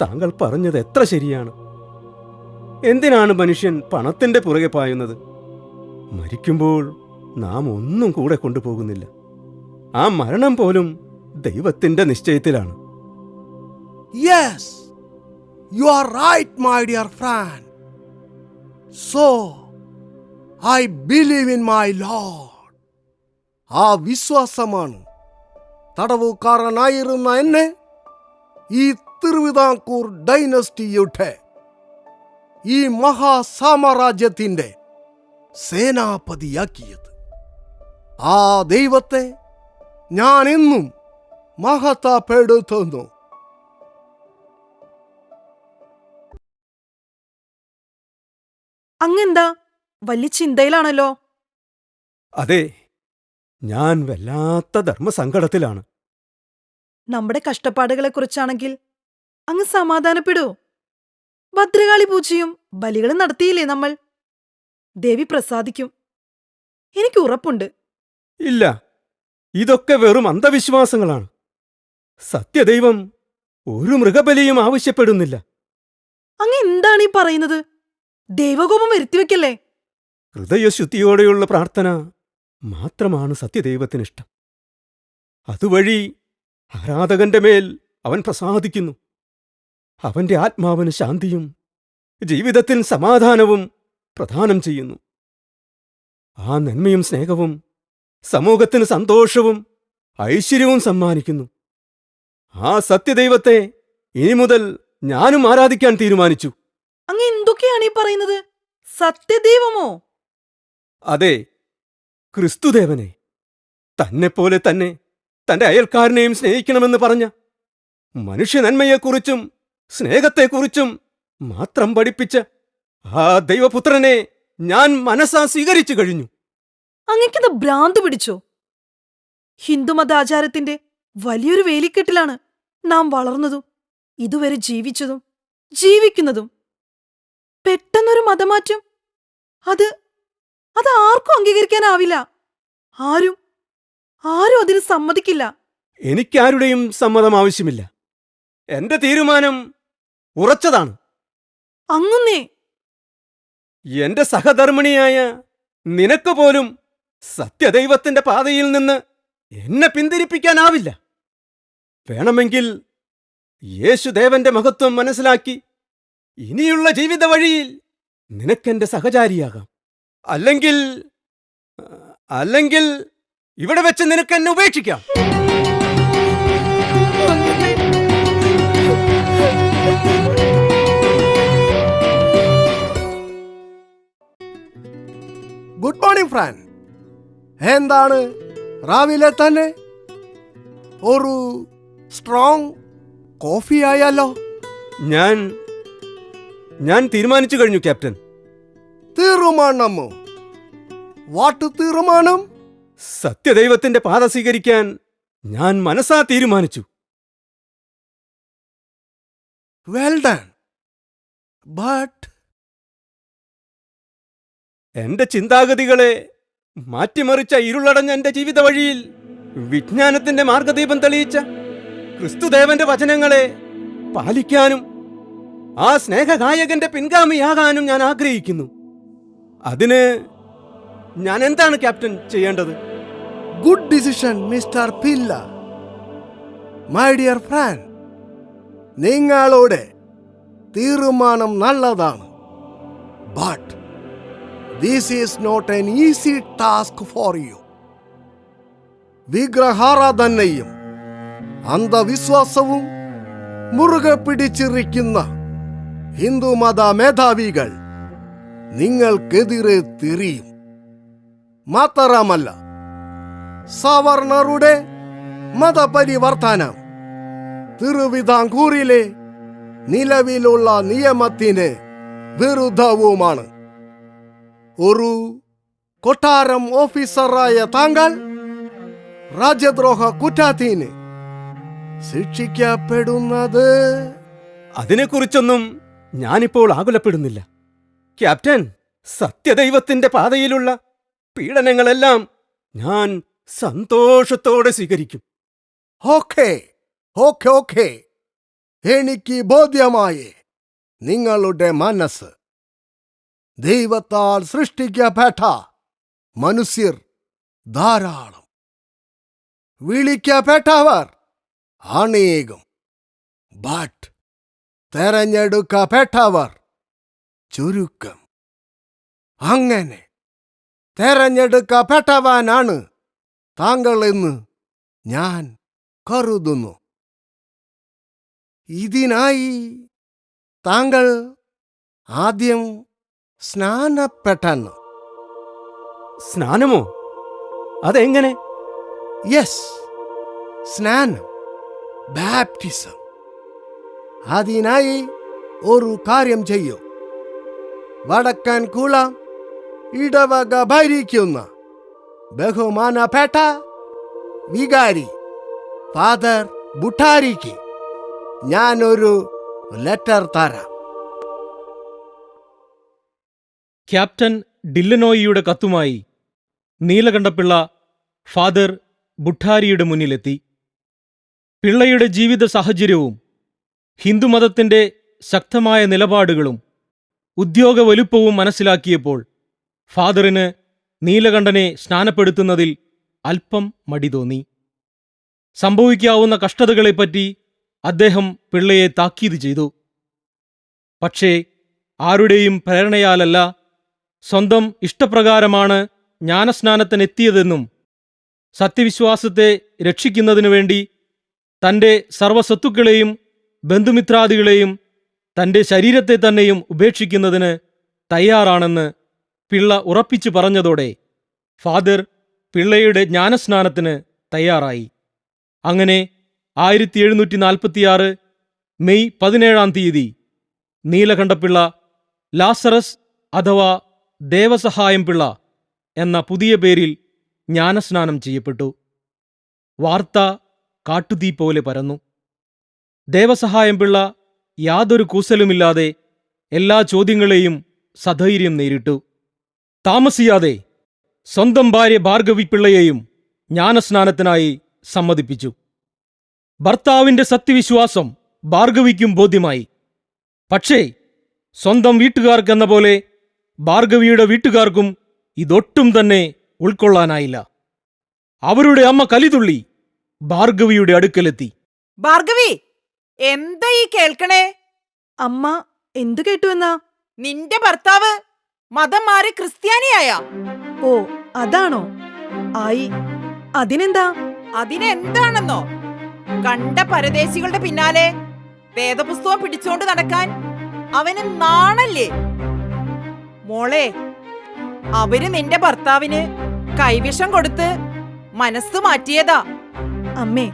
താങ്കൾ പറഞ്ഞത് എത്ര ശരിയാണ്. എന്തിനാണ് മനുഷ്യൻ പണത്തിന്റെ പുറകെ പായുന്നത്? മരിക്കുമ്പോൾ നാം ഒന്നും കൂടെ കൊണ്ടുപോകുന്നില്ല. ആ മരണം പോലും ദൈവത്തിന്റെ നിശ്ചയത്തിലാണ്. Yes, you are right, my dear friend. So, I believe in my Lord. ആ വിശ്വാസമാണ് തടവുകാരനായിരുന്ന എന്നെ ഈ തിരുവിതാംകൂർ ഡൈനസ്റ്റിയുടെ ഈ മഹാസാമ്രാജ്യത്തിന്റെ സേനാപതിയാക്കിയത്. ആ ദൈവത്തെ ഞാൻ എന്നും മഹത്വപ്പെടുത്തുന്നു. അങ്ങെന്താ വലിയ ചിന്തയിലാണല്ലോ. അതെ, ഞാൻ വല്ലാത്ത ധർമ്മസങ്കടത്തിലാണ്. നമ്മുടെ കഷ്ടപ്പാടുകളെ കുറിച്ചാണെങ്കിൽ അങ്ങ് സമാധാനപ്പെടൂ. ഭദ്രകാളി പൂജയും ബലികളും നടത്തിയില്ലേ നമ്മൾ? ദേവി പ്രസാദിക്കും, എനിക്ക് ഉറപ്പുണ്ട്. ഇല്ല, ഇതൊക്കെ വെറും അന്ധവിശ്വാസങ്ങളാണ്. സത്യദൈവം ഒരു മൃഗബലിയും ആവശ്യപ്പെടുന്നില്ല. അങ്ങ് എന്താണ് ഈ പറയുന്നത്? ദൈവകോപം വരുത്തിവെക്കല്ലേ. ഹൃദയശുദ്ധിയോടെയുള്ള പ്രാർത്ഥന മാത്രമാണ് സത്യദൈവത്തിനിഷ്ടം. അതുവഴി ആരാധകന്റെ മേൽ അവൻ പ്രസാദിക്കുന്നു. അവന്റെ ആത്മാവിന് ശാന്തിയും ജീവിതത്തിൽ സമാധാനവും പ്രദാനം ചെയ്യുന്നു. ആ നന്മയും സ്നേഹവും സമൂഹത്തിന് സന്തോഷവും ഐശ്വര്യവും സമ്മാനിക്കുന്നു. ആ സത്യദൈവത്തെ ഇനി മുതൽ ഞാനും ആരാധിക്കാൻ തീരുമാനിച്ചു. അങ്ങ് എന്തൊക്കെയാണ് ഈ പറയുന്നത്? സത്യദൈവമോ? അതെ, ക്രിസ്തുദേവനെ. തന്നെപ്പോലെ തന്നെ തന്റെ അയൽക്കാരനെയും സ്നേഹിക്കണമെന്ന് പറഞ്ഞ, മനുഷ്യ നന്മയെക്കുറിച്ചും സ്നേഹത്തെക്കുറിച്ചും മാത്രം പഠിപ്പിച്ച ആ ദൈവപുത്രനെ ഞാൻ മനസ്സാ സ്വീകരിച്ചു കഴിഞ്ഞു. അങ്ങക്കിത് ഭ്രാന്ത് പിടിച്ചോ? ഹിന്ദുമതാചാരത്തിന്റെ വലിയൊരു വേലിക്കെട്ടിലാണ് നാം വളർന്നതും ഇതുവരെ ജീവിച്ചതും ജീവിക്കുന്നതും. പെട്ടെന്നൊരു മതമാറ്റം, അത് ആർക്കും അംഗീകരിക്കാനാവില്ല. ആരും അതിന് സമ്മതിക്കില്ല. എനിക്കാരുടെയും സമ്മതം ആവശ്യമില്ല. എന്റെ തീരുമാനം ഉറച്ചതാണ്. അങ്ങുന്നേ എന്റെ സഹധർമ്മിണിയായ നിനക്ക് പോലും സത്യദൈവത്തിന്റെ പാതയിൽ നിന്ന് എന്നെ പിന്തിരിപ്പിക്കാനാവില്ല. വേണമെങ്കിൽ യേശുദേവന്റെ മഹത്വം മനസ്സിലാക്കി ഇനിയുള്ള ജീവിത വഴിയിൽ നിനക്കെന്റെ സഹചാരിയാകാം. അല്ലെങ്കിൽ അല്ലെങ്കിൽ ഇവിടെ വെച്ച് നിനക്കെന്നെ ഉപേക്ഷിക്കാം. Good morning Fran. എന്താണ് രാവിലെ തന്നെ ഒരു സ്ട്രോങ് കോഫി ആയാലോ? ഞാൻ തീരുമാനിച്ചു കഴിഞ്ഞു ക്യാപ്റ്റൻ. തീരുമാനമോ? വാട്ട് തീരുമാനം? സത്യദൈവത്തിന്റെ പാത സ്വീകരിക്കാൻ ഞാൻ മനസ്സാ തീരുമാനിച്ചു. Well done. ബട്ട് എന്റെ ചിന്താഗതികളെ മാറ്റിമറിച്ച ഇരുളടഞ്ഞ എന്റെ ജീവിത വഴിയിൽ വിജ്ഞാനത്തിന്റെ മാർഗദീപം തെളിയിച്ച ക്രിസ്തുദേവന്റെ വചനങ്ങളെ പാലിക്കാനും ആ സ്നേഹഗായകന്റെ പിൻഗാമിയാകാനും ഞാൻ ആഗ്രഹിക്കുന്നു. അതിന് ഞാൻ എന്താണ് ക്യാപ്റ്റൻ ചെയ്യേണ്ടത്? Good decision mister Pilla. My dear Fran, നിങ്ങളുടെ തീരുമാനം നല്ലതാണ്. But this is not an easy task for you. വിഗ്രഹാരാധനയും അന്ധവിശ്വാസവും മുറുകെ പിടിച്ചിരിക്കുന്ന ഹിന്ദുമത മേധാവികൾ നിങ്ങൾക്കെതിരെ തിരിയും. മാത്രമല്ല, സവർണറുടെ മതപരിവർത്തനം തിരുവിതാംകൂറിലെ നിലവിലുള്ള നിയമത്തിന് വിരുദ്ധവുമാണ്. ഒരു കൊട്ടാരം ഓഫീസറായ താങ്കൾ രാജ്യദ്രോഹ കുറ്റത്തിന് ശിക്ഷിക്കപ്പെടുന്നത്. അതിനെക്കുറിച്ചൊന്നും ഞാനിപ്പോൾ ആകുലപ്പെടുന്നില്ല ക്യാപ്റ്റൻ. സത്യദൈവത്തിന്റെ പാതയിലുള്ള പീഡനങ്ങളെല്ലാം ഞാൻ സന്തോഷത്തോടെ സ്വീകരിക്കും. ഓക്കേ ഓക്കേ ഓക്കേ, എനിക്ക് ബോധ്യമായി നിങ്ങളുടെ മനസ്സ്. ദൈവത്താൽ സൃഷ്ടിക്കപ്പെട്ട മനുഷ്യർ ധാരാളം, വിളിക്കപ്പെട്ടവർ അനേകം. ബട്ട് തെരഞ്ഞെടുക്കപ്പെട്ടവർ ചുരുക്കം. അങ്ങനെ തെരഞ്ഞെടുക്കപ്പെട്ടവനാണ് താങ്കളെന്ന് ഞാൻ കരുതുന്നു. ഇതിനായി താങ്കൾ ആദ്യം സ്നാനപ്പെടണം. സ്നാനമോ? അതെങ്ങനെ? യെസ്, സ്നാനം, ബാപ്റ്റിസം. അതിനായി ഒരു കാര്യം ചെയ്യൂ. വടക്കൻ കുളം ഇടവക ഭരിക്കുന്ന ബഹുമാനപ്പെട്ട വികാരി ഫാദർ ബുട്ടാരിക്ക് ഞാനൊരു ലെറ്റർ തരാം. ക്യാപ്റ്റൻ ഡില്ലനോയിയുടെ കത്തുമായി നീലകണ്ഠപിള്ള ഫാദർ ബുട്ടാരിയുടെ മുന്നിലെത്തി. പിള്ളയുടെ ജീവിത സാഹചര്യവും ഹിന്ദുമതത്തിന്റെ ശക്തമായ നിലപാടുകളും ഉദ്യോഗ വലുപ്പവും മനസ്സിലാക്കിയപ്പോൾ ഫാദറിന് നീലകണ്ഠനെ സ്നാനപ്പെടുത്തുന്നതിൽ അല്പം മടി തോന്നി. സംഭവിക്കാവുന്ന കഷ്ടതകളെപ്പറ്റി അദ്ദേഹം പിള്ളയെ താക്കീത് ചെയ്തു. പക്ഷേ ആരുടെയും പ്രേരണയാലല്ല, സ്വന്തം ഇഷ്ടപ്രകാരമാണ് ജ്ഞാനസ്നാനത്തിനെത്തിയതെന്നും സത്യവിശ്വാസത്തെ രക്ഷിക്കുന്നതിനു വേണ്ടി തൻ്റെ സർവ്വസ്വത്തുക്കളെയും ബന്ധുമിത്രാദികളെയും തൻ്റെ ശരീരത്തെ തന്നെയും ഉപേക്ഷിക്കുന്നതിന് തയ്യാറാണെന്ന് പിള്ള ഉറപ്പിച്ചു പറഞ്ഞതോടെ ഫാദർ പിള്ളയുടെ ജ്ഞാനസ്നാനത്തിന് തയ്യാറായി. അങ്ങനെ 1746 മെയ് 17 നീലകണ്ഠപിള്ള ലാസറസ് അഥവാ ദേവസഹായം പിള്ള എന്ന പുതിയ പേരിൽ ജ്ഞാനസ്നാനം ചെയ്യപ്പെട്ടു. വാർത്ത കാട്ടുതീ പോലെ പരന്നു. ദേവസഹായം പിള്ള യാതൊരു കൂസലുമില്ലാതെ എല്ലാ ചോദ്യങ്ങളെയും സധൈര്യം നേരിട്ടു. താമസിയാതെ സ്വന്തം ഭാര്യ ഭാർഗവി പിള്ളയെയും ജ്ഞാനസ്നാനത്തിനായി സമ്മതിപ്പിച്ചു. ഭർത്താവിന്റെ സത്യവിശ്വാസം ഭാർഗവിക്കും ബോധ്യമായി. പക്ഷേ സ്വന്തം വീട്ടുകാർക്കെന്ന പോലെ ഭാർഗവിയുടെ വീട്ടുകാർക്കും ഇതൊട്ടും തന്നെ ഉൾക്കൊള്ളാനായില്ല. അവരുടെ അമ്മ കലിതുള്ളി ഭാർഗവിയുടെ അടുക്കലെത്തി. ഭാർഗവി, എന്താ ഈ കേൾക്കണേ? അമ്മ എന്തു കേട്ടുവെന്നാ? നിന്റെ ഭർത്താവ് മതം മാറി ക്രിസ്ത്യാനിയായ? ഓ, അതാണോ? ആയി. അതിനെന്താ? അതിനെന്താണെന്നോ? കണ്ട പരദേശികളുടെ പിന്നാലെ വേദപുസ്തകം പിടിച്ചോണ്ട് നടക്കാൻ അവന് നാണല്ലേ? മോളെ, അവര് നിന്റെ ഭർത്താവിന് കൈവിഷം കൊടുത്ത് മനസ്സ് മാറ്റിയതാ. അമ്മേ,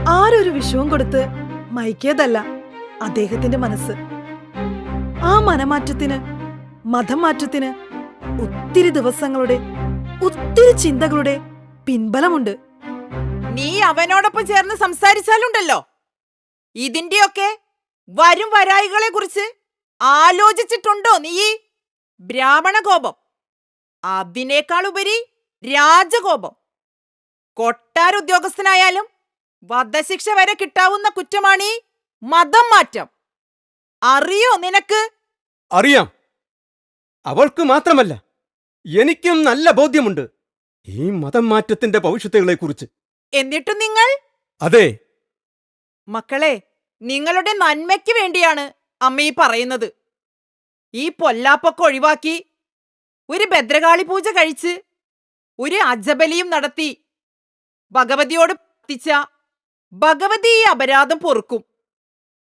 ആരൊരു വിഷവും കൊടുത്ത് മയക്കിയതല്ല അദ്ദേഹത്തിന്റെ മനസ്സ്. ആ മനമാറ്റത്തിന്, മതം മാറ്റത്തിന് ഒത്തിരി ദിവസങ്ങളുടെ, ഒത്തിരി ചിന്തകളുടെ പിൻബലമുണ്ട്. നീ അവനോടൊപ്പം ചേർന്ന് സംസാരിച്ചാലുണ്ടല്ലോ, ഇതിന്റെയൊക്കെ വരും വരായികളെ കുറിച്ച് ആലോചിച്ചിട്ടുണ്ടോ നീ? ബ്രാഹ്മണ കോപം, അതിനേക്കാൾ ഉപരി രാജകോപം. കൊട്ടാര ഉദ്യോഗസ്ഥനായാലും വധശിക്ഷ വരെ കിട്ടാവുന്ന കുറ്റമാണീ മതം മാറ്റം. അറിയോ നിനക്ക്? അറിയാം. അവൾക്ക് മാത്രമല്ല, എനിക്കും നല്ല ബോധ്യമുണ്ട് ഈ മതം മാറ്റത്തിന്റെ ഭവിഷ്യത്തുകളെക്കുറിച്ച്. എന്നിട്ടും നിങ്ങൾ? അതെ. മക്കളെ, നിങ്ങളുടെ നന്മയ്ക്ക് വേണ്ടിയാണ് അമ്മ ഈ പറയുന്നത്. ഈ പൊല്ലാപ്പൊക്കെ ഒഴിവാക്കി ഒരു ഭദ്രകാളി പൂജ കഴിച്ച് ഒരു അജബലിയും നടത്തി ഭഗവതിയോട് പ്രാർത്ഥിച്ച ഭഗവതി ഈ അപരാധം പൊറുക്കും.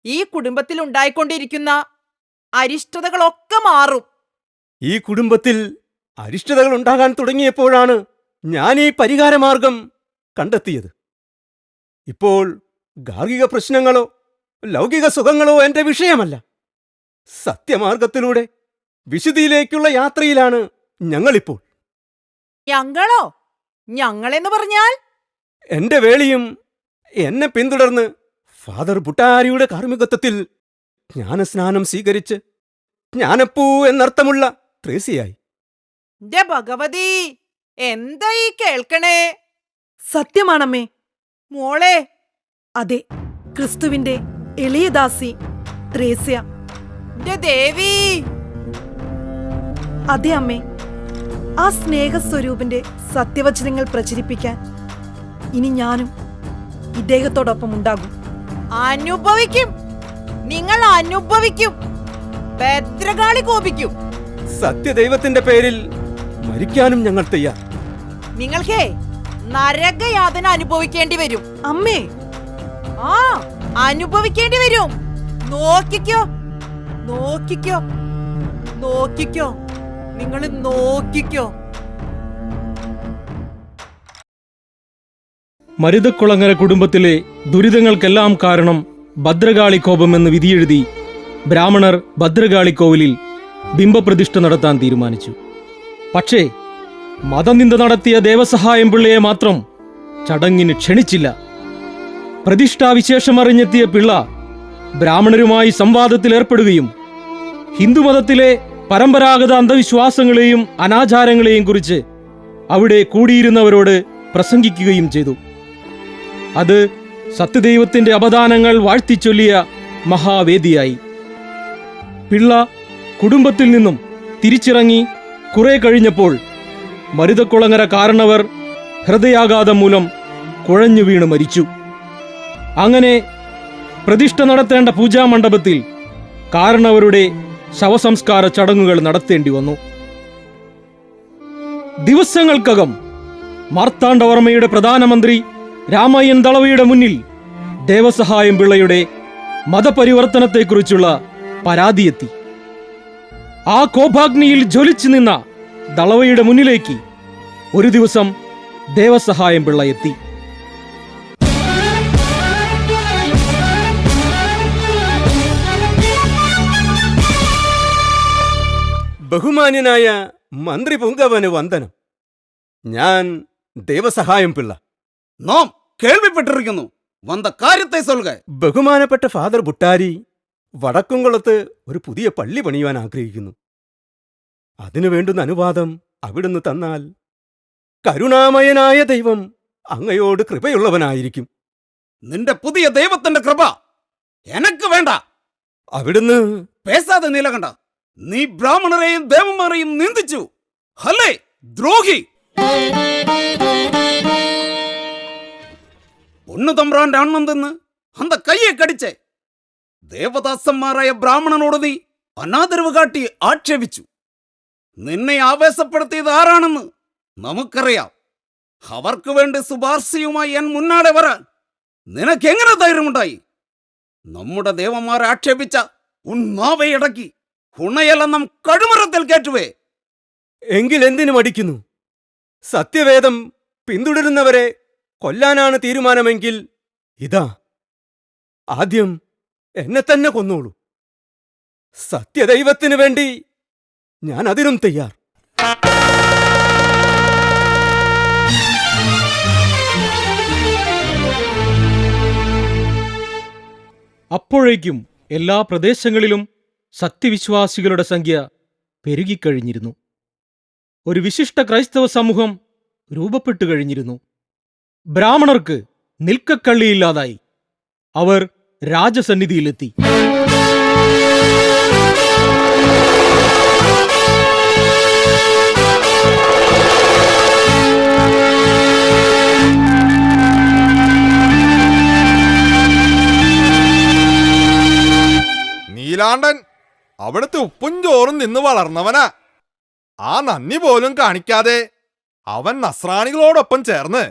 ഈ കുടുംബത്തിൽ ഉണ്ടായിക്കൊണ്ടിരിക്കുന്ന അരിഷ്ടതകളൊക്കെ മാറും. ഈ കുടുംബത്തിൽ അരിഷ്ടതകൾ ഉണ്ടാകാൻ തുടങ്ങിയപ്പോഴാണ് ഞാൻ ഈ പരിഹാരമാർഗം കണ്ടെത്തിയത്. ഇപ്പോൾ ഗാർഹിക പ്രശ്നങ്ങളോ ലൗകിക സുഖങ്ങളോ എന്റെ വിഷയമല്ല. സത്യമാർഗത്തിലൂടെ വിശുദ്ധിയിലേക്കുള്ള യാത്രയിലാണ് ഞങ്ങളിപ്പോൾ. ഞങ്ങളോ? ഞങ്ങളെന്ന് പറഞ്ഞാൽ? എന്റെ വേളിയും എന്നെ പിന്തുടർന്ന് ഫാദർ ബുട്ടാരിയുടെ കാർമ്മികത്വത്തിൽ ജ്ഞാനസ്നാനം സ്വീകരിച്ച് ജ്ഞാനപ്പൂ എന്നർത്ഥമുള്ള ത്രേസ്യയായി. എന്റെ ഭഗവതി, എന്താ ഈ കേൾക്കണേ? സത്യമാണമ്മേ. മോളെ, അതെ, ക്രിസ്തുവിന്റെ എളിയ ദാസി ത്രേസ്യ. എന്റെ ദേവി. അതെ അമ്മേ, ആ സ്നേഹസ്വരൂപിന്റെ സത്യവചനങ്ങൾ പ്രചരിപ്പിക്കാൻ ഇനി ഞാനും ഇദ്ദേഹത്തോടൊപ്പം ഉണ്ടാകും. അനുഭവിക്കും, നിങ്ങൾ അനുഭവിക്കും. ഭദ്രകാളി കോപിക്കും. സത്യദൈവത്തിന്റെ പേരിൽ മരിക്കാനും ഞങ്ങൾ തയ്യാർ. നിങ്ങൾക്കേ നരകയാതന അനുഭവിക്കേണ്ടി വരും. അമ്മേ, ആ, അനുഭവിക്കേണ്ടി വരും. നോക്കിക്കോ, നോക്കിക്കോ, നോക്കിക്കോ, നിങ്ങൾ നോക്കിക്കോ. മരുതക്കുളങ്ങര കുടുംബത്തിലെ ദുരിതങ്ങൾക്കെല്ലാം കാരണം ഭദ്രകാളി കോപമെന്ന് വിധിയെഴുതി ബ്രാഹ്മണർ ഭദ്രകാളി കോവിലിൽ ബിംബപ്രതിഷ്ഠ നടത്താൻ തീരുമാനിച്ചു. പക്ഷേ മതനിന്ദ നടത്തിയ ദേവസഹായം പിള്ളയെ മാത്രം ചടങ്ങിന് ക്ഷണിച്ചില്ല. പ്രതിഷ്ഠാവിശേഷമറിഞ്ഞെത്തിയ പിള്ള ബ്രാഹ്മണരുമായി സംവാദത്തിലേർപ്പെടുകയും ഹിന്ദുമതത്തിലെ പരമ്പരാഗത അന്ധവിശ്വാസങ്ങളെയും അനാചാരങ്ങളെയും കുറിച്ച് അവിടെ കൂടിയിരുന്നവരോട് പ്രസംഗിക്കുകയും ചെയ്തു. അത് സത്യദൈവത്തിന്റെ അപദാനങ്ങൾ വാഴ്ത്തിച്ചൊല്ലിയ മഹാവേദിയായി. പിള്ള കുടുംബത്തിൽ നിന്നും തിരിച്ചിറങ്ങി കുറെ കഴിഞ്ഞപ്പോൾ മരുതക്കുളങ്ങര കാരണവർ ഹൃദയാഘാതം മൂലം കുഴഞ്ഞു വീണ് മരിച്ചു. അങ്ങനെ പ്രതിഷ്ഠ നടത്തേണ്ട പൂജാമണ്ഡപത്തിൽ കാരണവരുടെ ശവസംസ്കാര ചടങ്ങുകൾ നടത്തേണ്ടി വന്നു. ദിവസങ്ങൾക്കകം മാർത്താണ്ഡവർമ്മയുടെ പ്രധാനമന്ത്രി രാമയ്യൻ ദളവയുടെ മുന്നിൽ ദേവസഹായം പിള്ളയുടെ മതപരിവർത്തനത്തെക്കുറിച്ചുള്ള പരാതിയെത്തി. ആ കോപാഗ്നിയിൽ ജ്വലിച്ചു നിന്ന ദളവയുടെ മുന്നിലേക്ക് ഒരു ദിവസം ദേവസഹായം പിള്ള എത്തി. ബഹുമാന്യനായ മന്ത്രി പുങ്കവന് വന്ദനം. ഞാൻ ദേവസഹായം പിള്ള. നാം കേൾവിപ്പെട്ടിരിക്കുന്നു. വന്ന കാര്യത്തെ സൊല്ലുക. ബഹുമാനപ്പെട്ട ഫാദർ ബുട്ടാരി വടക്കുംകുളത്ത് ഒരു പുതിയ പള്ളി പണിയുവാൻ ആഗ്രഹിക്കുന്നു. അതിനു വേണ്ടുന്ന അനുവാദം അവിടുന്ന് തന്നാൽ കരുണാമയനായ ദൈവം അങ്ങയോട് കൃപയുള്ളവനായിരിക്കും. നിന്റെ പുതിയ ദൈവത്തിന്റെ കൃപ എനക്ക് വേണ്ട. അവിടുന്ന് പേസാതെ നീലകണ്ഠ, നീ ബ്രാഹ്മണരെയും ദേവന്മാരെയും നിന്ദിച്ചു. ഹല്ലേ ദ്രോഹി! പൊണ്ണു തമ്പ്രാന്റെ അണ്ണെന്തെന്ന് അന്ത കയ്യെ കടിച്ചേ. ദേവദാസന്മാരായ ബ്രാഹ്മണനോട് നീ അനാദരവ് കാട്ടി ആക്ഷേപിച്ചു. നിന്നെ ആവേശപ്പെടുത്തിയത് ആരാണെന്ന് നമുക്കറിയാം. അവർക്ക് വേണ്ടി ശുപാർശയുമായി ഞാൻ മുന്നാടെ വരാൻ നിനക്കെങ്ങനെ ധൈര്യമുണ്ടായി? നമ്മുടെ ദേവന്മാരെ ആക്ഷേപിച്ച ഉന്നാവയടക്കി ഉണയെല്ലാം നാം കഴുമരത്തിൽ കേറ്റുവേ. എങ്കിൽ എന്തിനു മടിക്കുന്നു? സത്യവേദം പിന്തുടരുന്നവരെ കൊല്ലാനാണ് തീരുമാനമെങ്കിൽ ഇതാ, ആദ്യം എന്നെ തന്നെ കൊന്നോളൂ. സത്യദൈവത്തിനു വേണ്ടി ഞാൻ അതിനും തയ്യാർ. അപ്പോഴേക്കും എല്ലാ പ്രദേശങ്ങളിലും സത്യവിശ്വാസികളുടെ സംഖ്യ പെരുകിക്കഴിഞ്ഞിരുന്നു. ഒരു വിശിഷ്ട ക്രൈസ്തവ സമൂഹം രൂപപ്പെട്ടു കഴിഞ്ഞിരുന്നു. ബ്രാഹ്മണർക്ക് നിൽക്കക്കള്ളിയില്ലാതായി. അവർ രാജസന്നിധിയിലെത്തി. നീലാണ്ടൻ അവിടുത്തെ ഉപ്പും ചോറും നിന്ന് വളർന്നവനാ. ആ നന്ദി പോലും കാണിക്കാതെ അവൻ നസ്രാണികളോടൊപ്പം ചേർന്ന്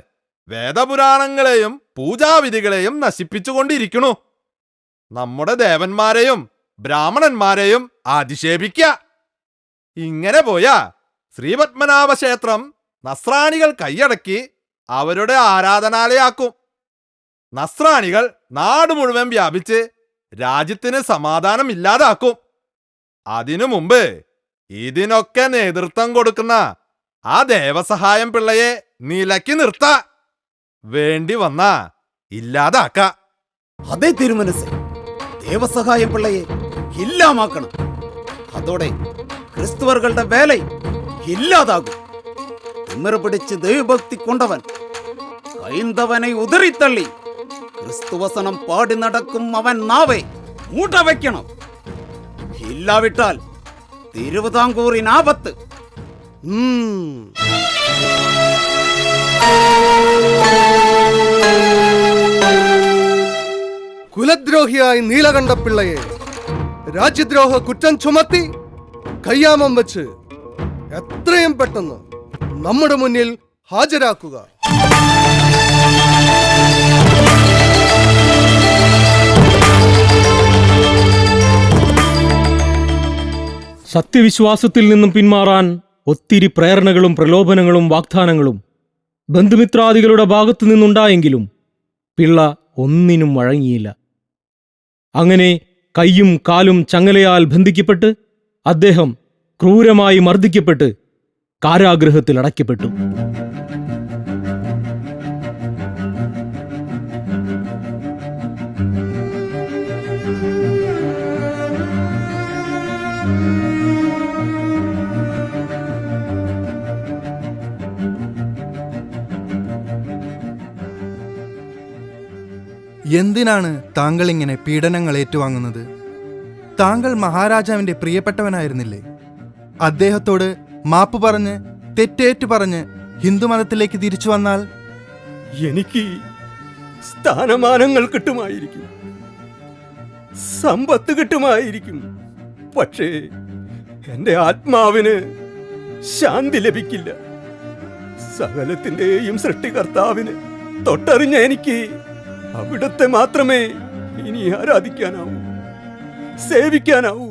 വേദപുരാണങ്ങളെയും പൂജാവിധികളെയും നശിപ്പിച്ചുകൊണ്ടിരിക്കണു. നമ്മുടെ ദേവന്മാരെയും ബ്രാഹ്മണന്മാരെയും അധിക്ഷേപിക്ക. ഇങ്ങനെ പോയാ ശ്രീപത്മനാഭ ക്ഷേത്രം നസ്രാണികൾ കൈയടക്കി അവരുടെ ആരാധനാലയാക്കും. നസ്രാണികൾ നാട് മുഴുവൻ വ്യാപിച്ച് രാജ്യത്തിന് സമാധാനം ഇല്ലാതാക്കും. അതിനു മുമ്പ് ഇതിനൊക്കെ നേതൃത്വം കൊടുക്കുന്ന ആ ദേവസഹായം പിള്ളയെ നിലയ്ക്ക് നിർത്ത, വേണ്ടി വന്നാ ഇല്ലാതാക്ക. അതേ തിരുമനസ്, ദേവസഹായം പിള്ളയെ ഇല്ലാമാക്കണം. അതോടെ ക്രിസ്തുവറുകളുടെ വേല ഇല്ലാതാകും. തിമിറ് പിടിച്ച് ദൈവഭക്തി കൊണ്ടവൻ ഹൈന്ദവനെ ഉതറിത്തള്ളി ക്രിസ്തുവസനം പാടി നടക്കും അവൻ നാവെ മൂട്ട വയ്ക്കണം. ഇല്ലാവിട്ടാൽ തിരുവിതാംകൂറിനാപത്ത്. കുലദ്രോഹിയായി നീലകണ്ഠപിള്ളയെ രാജ്യദ്രോഹ കുറ്റം ചുമത്തി കയ്യാമം വെച്ച് എത്രയും പെട്ടെന്ന് നമ്മുടെ മുന്നിൽ ഹാജരാക്കുക. സത്യവിശ്വാസത്തിൽ നിന്നും പിന്മാറാൻ ഒത്തിരി പ്രേരണകളും പ്രലോഭനങ്ങളും വാഗ്ദാനങ്ങളും ബന്ധുമിത്രാദികളുടെ ഭാഗത്തു നിന്നുണ്ടായെങ്കിലും പിള്ള ഒന്നിനും വഴങ്ങിയില്ല. അങ്ങനെ കൈയും കാലും ചങ്ങലയാൽ ബന്ധിക്കപ്പെട്ട് അദ്ദേഹം ക്രൂരമായി മർദ്ദിക്കപ്പെട്ട് കാരാഗൃഹത്തിൽ അടയ്ക്കപ്പെട്ടു. എന്തിനാണ് താങ്കൾ ഇങ്ങനെ പീഡനങ്ങൾ ഏറ്റുവാങ്ങുന്നത്? താങ്കൾ മഹാരാജാവിന്റെ പ്രിയപ്പെട്ടവനായിരുന്നില്ലേ? അദ്ദേഹത്തോട് മാപ്പ് പറഞ്ഞ് തെറ്റേറ്റു പറഞ്ഞ് ഹിന്ദുമതത്തിലേക്ക് തിരിച്ചു വന്നാൽ എനിക്ക് സ്ഥാനമാനങ്ങൾ കിട്ടുമായിരിക്കും, സമ്പത്ത് കിട്ടുമായിരിക്കും. പക്ഷേ എൻ്റെ ആത്മാവിന് ശാന്തി ലഭിക്കില്ല. സകലത്തിൻ്റെയും സൃഷ്ടികർത്താവിന് തൊട്ടറിഞ്ഞ എനിക്ക് അവിടത്തെ മാത്രമേ ഇനി ആരാധിക്കാനാവൂ, സേവിക്കാനാവൂ.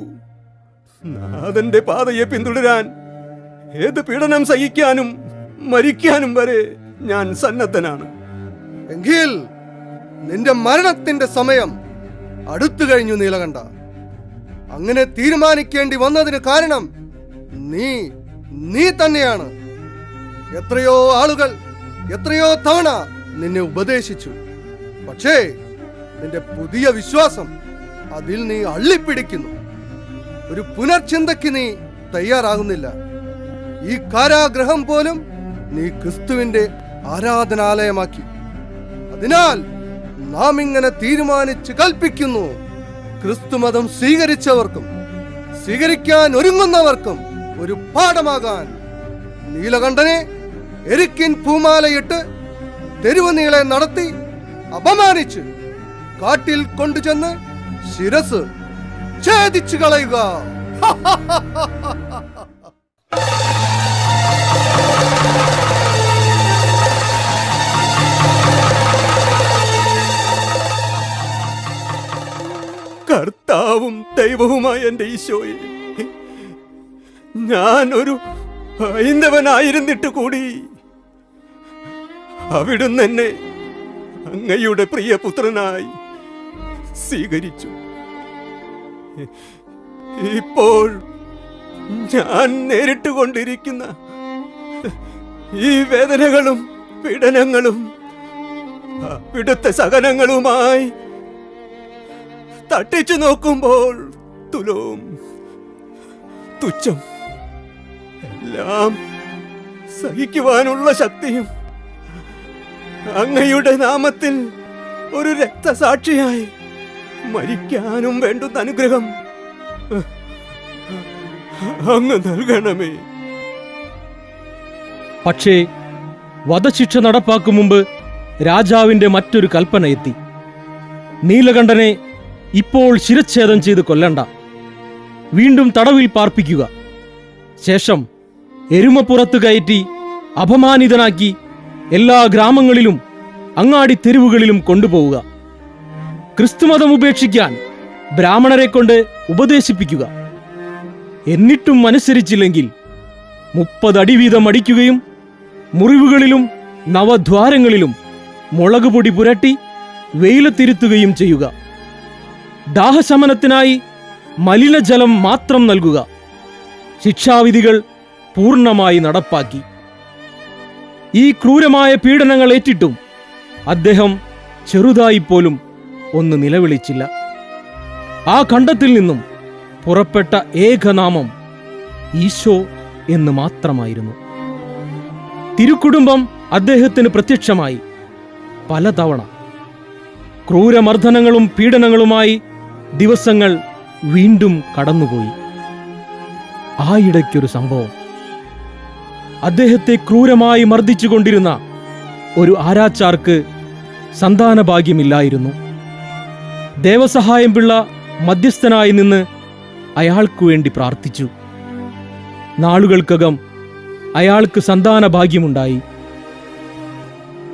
നാഥന്റെ പാതയെ പിന്തുടരാൻ ഏത് പീഡനം സഹിക്കാനും മരിക്കാനും വരെ ഞാൻ സന്നദ്ധനാണ്. എങ്കിൽ നിന്റെ മരണത്തിന്റെ സമയം അടുത്തു കഴിഞ്ഞു നീലകണ്ഠ. അങ്ങനെ തീരുമാനിക്കേണ്ടി വന്നതിന് കാരണം നീ തന്നെയാണ്. എത്രയോ ആളുകൾ എത്രയോ തവണ നിന്നെ ഉപദേശിച്ചു. പക്ഷേ നിന്റെ പുതിയ വിശ്വാസം അതിൽ നീ അള്ളിപ്പിടിക്കുന്നു. ഒരു പുനർചിന്തയ്ക്ക് നീ തയ്യാറാകുന്നില്ല. ഈ കാരാഗ്രഹം പോലും നീ ക്രിസ്തുവിന്റെ ആരാധനാലയമാക്കി. അതിനാൽ നാം ഇങ്ങനെ തീരുമാനിച്ച് കൽപ്പിക്കുന്നു: ക്രിസ്തുമതം സ്വീകരിച്ചവർക്കും സ്വീകരിക്കാൻ ഒരുങ്ങുന്നവർക്കും ഒരു പാഠമാകാൻ നീലകണ്ഠനെ എരിക്കിൻ പൂമാലയിട്ട് തെരുവ് നീളെ നടത്തി അപമാനിച്ച് കാട്ടിൽ കൊണ്ടുചെന്ന് ശിരസ് ഛേദിച്ചു കളയുക. കർത്താവും ദൈവവുമായ എൻ്റെ ഈശോയെ, ഞാൻ ഒരു ഹൈന്ദവനായിരുന്നിട്ട് കൂടി അവിടുന്ന് എന്നെ അങ്ങയുടെ പ്രിയപുത്രനായി സ്വീകരിച്ചു. ഇപ്പോൾ ഞാൻ നേരിട്ട് കൊണ്ടിരിക്കുന്ന ഈ വേദനകളും പീഡനങ്ങളും അവിടുത്തെ സഹനങ്ങളുമായി തട്ടിച്ചു നോക്കുമ്പോൾ തുലോം തുച്ഛം. എല്ലാം സഹിക്കുവാനുള്ള ശക്തിയും അങ്ങയുടെ നാമത്തിൽ ഒരു രക്തസാക്ഷിയായി മരിക്കാനും വേണ്ടുന്ന അനുഗ്രഹം അങ്ങ് നൽകണമേ. പക്ഷേ വധശിക്ഷ നടപ്പാക്കും മുമ്പ് രാജാവിന്റെ മറ്റൊരു കൽപ്പന എത്തി. നീലകണ്ഠനെ ഇപ്പോൾ ശിരച്ഛേദം ചെയ്ത് കൊല്ലണ്ട, വീണ്ടും തടവിൽ പാർപ്പിക്കുക. ശേഷം എരുമപ്പുറത്ത് കയറ്റി അപമാനിതനാക്കി എല്ലാ ഗ്രാമങ്ങളിലും അങ്ങാടി തെരുവുകളിലും കൊണ്ടുപോവുക. ക്രിസ്തുമതം ഉപേക്ഷിക്കാൻ ബ്രാഹ്മണരെ കൊണ്ട് ഉപദേശിപ്പിക്കുക. എന്നിട്ടും അനുസരിച്ചില്ലെങ്കിൽ 30 അടി വീതം അടിക്കുകയും മുറിവുകളിലും നവദ്വാരങ്ങളിലും മുളകുപൊടി പുരട്ടി വെയിലത്തിരുത്തുകയും ചെയ്യുക. ദാഹശമനത്തിനായി മലിനജലം മാത്രം നൽകുക. ശിക്ഷാവിധികൾ പൂർണ്ണമായി നടപ്പാക്കി. ഈ ക്രൂരമായ പീഡനങ്ങൾ ഏറ്റിട്ടും അദ്ദേഹം ചെറുതായിപ്പോലും ഒന്ന് നിലവിളിച്ചില്ല. ആ ഖണ്ഡത്തിൽ നിന്നും പുറപ്പെട്ട ഏകനാമം ഈശോ എന്ന് മാത്രമായിരുന്നു. തിരുക്കുടുംബം അദ്ദേഹത്തിന് പ്രത്യക്ഷമായി പലതവണ. ക്രൂരമർദ്ദനങ്ങളും പീഡനങ്ങളുമായി ദിവസങ്ങൾ വീണ്ടും കടന്നുപോയി. ആയിടയ്ക്കൊരു സംഭവം. അദ്ദേഹത്തെ ക്രൂരമായി മർദ്ദിച്ചുകൊണ്ടിരുന്ന ഒരു ആരാച്ചാർക്ക് സന്താനഭാഗ്യമില്ലായിരുന്നു. ദേവസഹായം പിള്ള മധ്യസ്ഥനായി നിന്ന് അയാൾക്കു വേണ്ടി പ്രാർത്ഥിച്ചു. നാളുകൾക്കകം അയാൾക്ക് സന്താനഭാഗ്യമുണ്ടായി.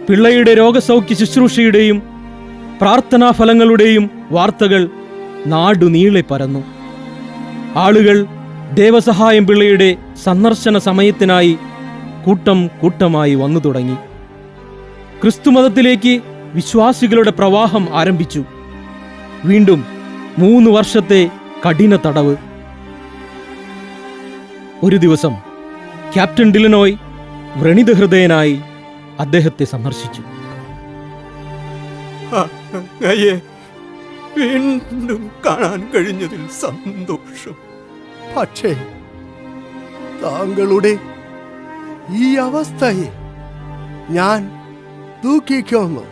പിള്ളയുടെ രോഗസൗഖ്യ ശുശ്രൂഷയുടെയും പ്രാർത്ഥനാഫലങ്ങളുടെയും വാർത്തകൾ നാടുനീളെ പരന്നു. ആളുകൾ ദേവസഹായം പിള്ളയുടെ സന്ദർശന സമയത്തിനായി കൂട്ടം കൂട്ടമായി വന്നു തുടങ്ങി. ക്രിസ്തുമതത്തിലേക്ക് വിശ്വാസികളുടെ പ്രവാഹം ആരംഭിച്ചു. വീണ്ടും 3 വർഷത്തെ കഠിന തടവ്. ഒരു ദിവസം ക്യാപ്റ്റൻ ഡിലനോയ് വ്രണിതഹൃദയനായി അദ്ദേഹത്തെ സന്ദർശിച്ചു. അങ്ങയെ വീണ്ടും കാണാൻ കഴിഞ്ഞതിൽ സന്തോഷം. പക്ഷേ താങ്കളുടെ ഈ അവസ്ഥയിൽ ഞാൻ ദുഃഖിക്കുന്നു.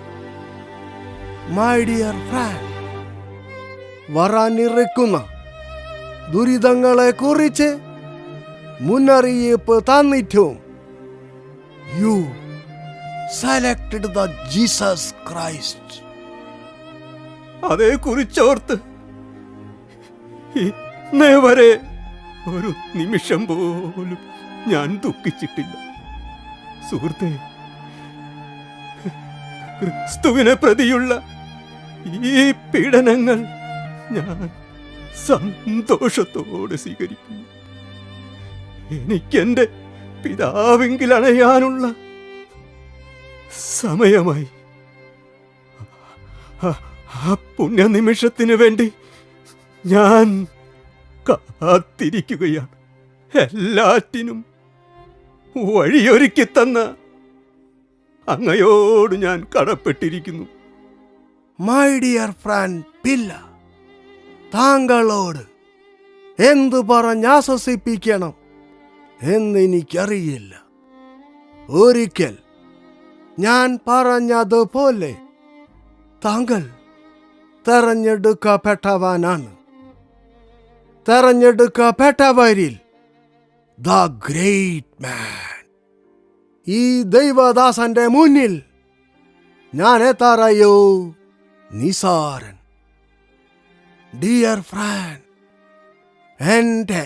മൈ ഡിയർ ഫ്രണ്ട്, വരാനിരിക്കുന്ന ദുരിതങ്ങളെ കുറിച്ച് മുന്നറിയിപ്പ് തന്നിട്ടും you selected the Jesus Christ. അതേക്കുറിച്ചോർത്ത് ഇന്നേ വരെ ഒരു നിമിഷം പോലും ഞാൻ ദുഃഖിച്ചിട്ടില്ല. സുഹൃത്തെ, ക്രിസ്തുവിനെ പ്രതിയുള്ള ഈ പീഡനങ്ങൾ ഞാൻ സന്തോഷത്തോടെ സ്വീകരിക്കുന്നു. എനിക്കെന്റെ പിതാവെങ്കിൽ അണയാനുള്ള സമയമായി. ആ പുണ്യനിമിഷത്തിന് വേണ്ടി ഞാൻ കാത്തിരിക്കുകയാണ്. എല്ലാറ്റിനും വഴിയൊരുക്കി തന്ന അങ്ങയോട് ഞാൻ കടപ്പെട്ടിരിക്കുന്നു. മൈ ഡിയർ ഫ്രണ്ട് പിള്ള, താങ്കളോട് എന്തു പറഞ്ഞാശ്വസിപ്പിക്കണം എന്നെനിക്കറിയില്ല. ഒരിക്കൽ ഞാൻ പറഞ്ഞതുപോലെ താങ്കൾ തെരഞ്ഞെടുക്കപ്പെട്ടവനാണ്. തെരഞ്ഞെടുക്കപ്പെട്ടവരിൽ ദ ഗ്രേറ്റ് മാൻ. ഈ ദൈവദാസന്റെ മുന്നിൽ ഞാൻ എത്രയോ നിസാരൻ, ഡിയർ ഫ്രണ്ട്, എൻ്റെ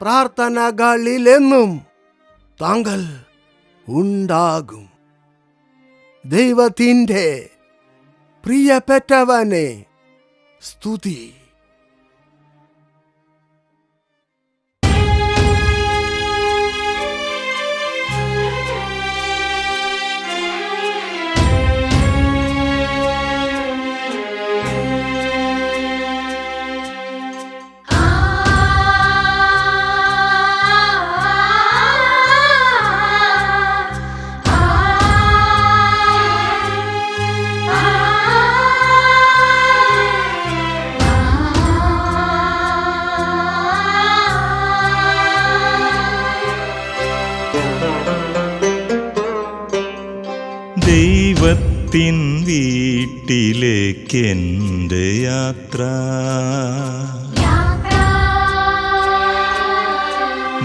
പ്രാർത്ഥനകളിലെന്നും താങ്കൾ ഉണ്ടാകും. ദൈവത്തിൻ്റെ പ്രിയപ്പെട്ടവനെ സ്തുതി. ദൈവത്തിൻ വീട്ടിലേക്കെൻ്റെ യാത്ര,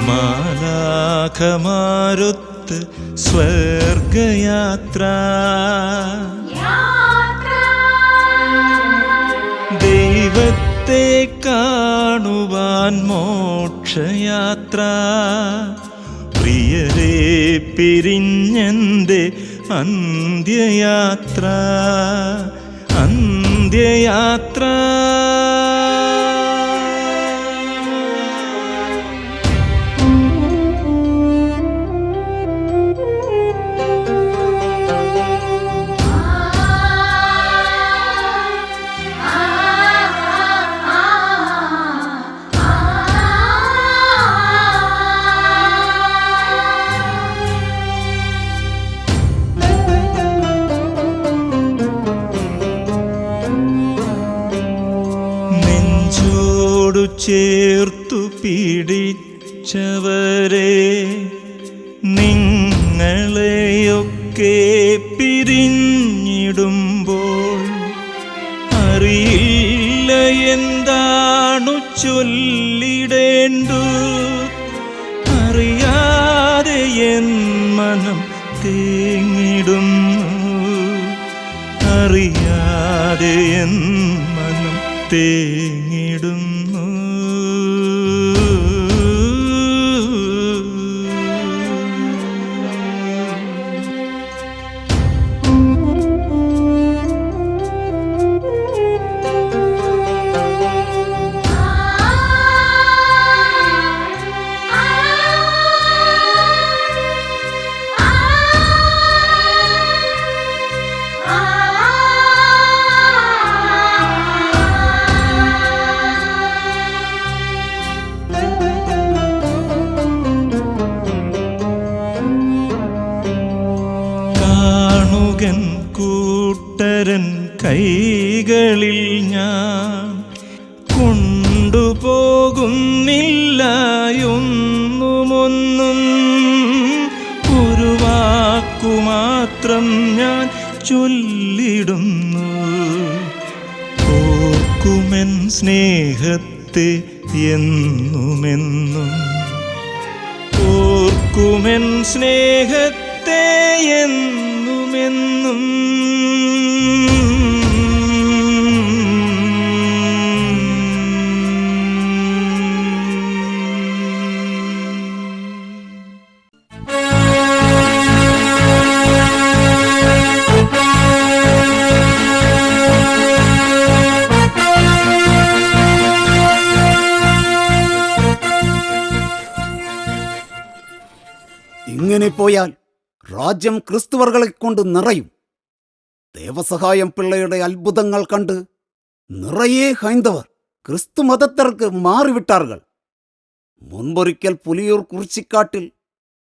മാലാഖമാരൊത്ത് സ്വർഗയാത്ര, ദൈവത്തെ കാണുവാൻ മോക്ഷയാത്ര, പ്രിയരെ പിരിഞ്ഞെൻ്റെ അന്ത്യയാത്ര, അന്ത്യയാത്ര. ചേർത്തു പിടിച്ചവരെ, നിങ്ങളെയൊക്കെ പിരിഞ്ഞിടുമ്പോൾ അറിയില്ല എന്താണു ചൊല്ലിടേണ്ടു, അറിയാതെ എൻ മനം തേങ്ങിടുന്നു, അറിയാതെ എൻ മനം തേങ്ങിടുന്നു. കൂട്ടരൻ കൈകളിൽ ഞാൻ കൊണ്ടുപോകുന്നില്ല ഒന്നുമൊന്നും, ഒരു വാക്കുമാത്രം ഞാൻ ചൊല്ലിടുന്നു, ഓർക്കുമെൻ സ്നേഹത്തെ എന്നുമെന്നും, ഓർക്കുമെൻ സ്നേഹത്തെ എന്നുമെന്നും. ഇങ്ങനെ പോയാൽ രാജ്യം ക്രിസ്തുവർകളെ കൊണ്ട് നിറയും. ദേവസഹായം പിള്ളയുടെ അത്ഭുതങ്ങൾ കണ്ട് നിറയെ ഹൈന്ദവർ ക്രിസ്തു മതത്തിற்கு മാറിവിട്ടാர்கள். മുൻപൊരിക്കൽ പുലിയൂർ കുറിച്ചിക്കാട്ടിൽ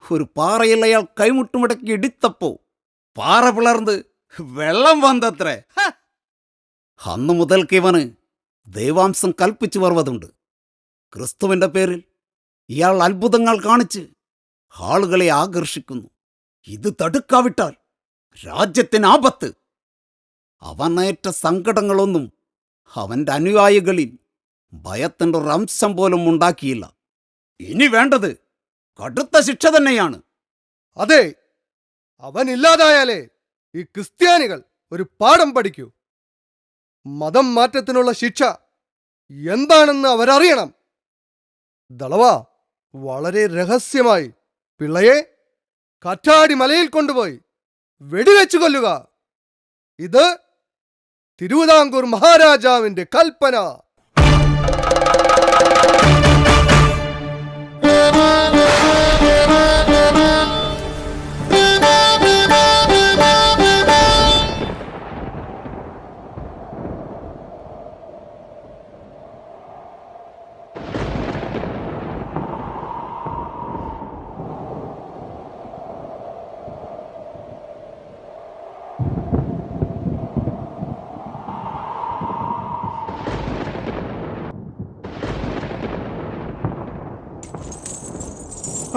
ഒരു പാറയിൽ അയാൾ കൈമുട്ടുമടക്കി ഇടിത്തപ്പോ പാറ പിളർന്ന് വെള്ളം വന്നത്രേ. അന്നു മുതൽക്ക് ഇവന് ദൈവാംശം കൽപ്പിച്ചു വരുവതുണ്ട്. ക്രിസ്തുവിന്റെ പേരിൽ ഇയാൾ അത്ഭുതങ്ങൾ കാണിച്ച് ആളുകളെ ആകർഷിക്കുന്നു. ഇത് തടുക്കാവിട്ടാൽ രാജ്യത്തിന് ആപത്ത്. അവനേറ്റ സങ്കടങ്ങളൊന്നും അവന്റെ അനുയായികളിൽ ഭയത്തിൻ്റെ ഒരു അംശം പോലും ഉണ്ടാക്കിയില്ല. ഇനി വേണ്ടത് കടുത്ത ശിക്ഷ തന്നെയാണ്. അതെ, അവനില്ലാതായാലേ ഈ ക്രിസ്ത്യാനികൾ ഒരു പാഠം പഠിക്കൂ. മതം മാറ്റത്തിനുള്ള ശിക്ഷ എന്താണെന്ന് അവരറിയണം. ദളവ, വളരെ രഹസ്യമായി പിള്ളയെ കാറ്റാടി മലയിൽ കൊണ്ടുപോയി വെടിവെച്ചു കൊല്ലുക. ഇത് തിരുവിതാംകൂർ മഹാരാജാവിന്റെ കൽപ്പന.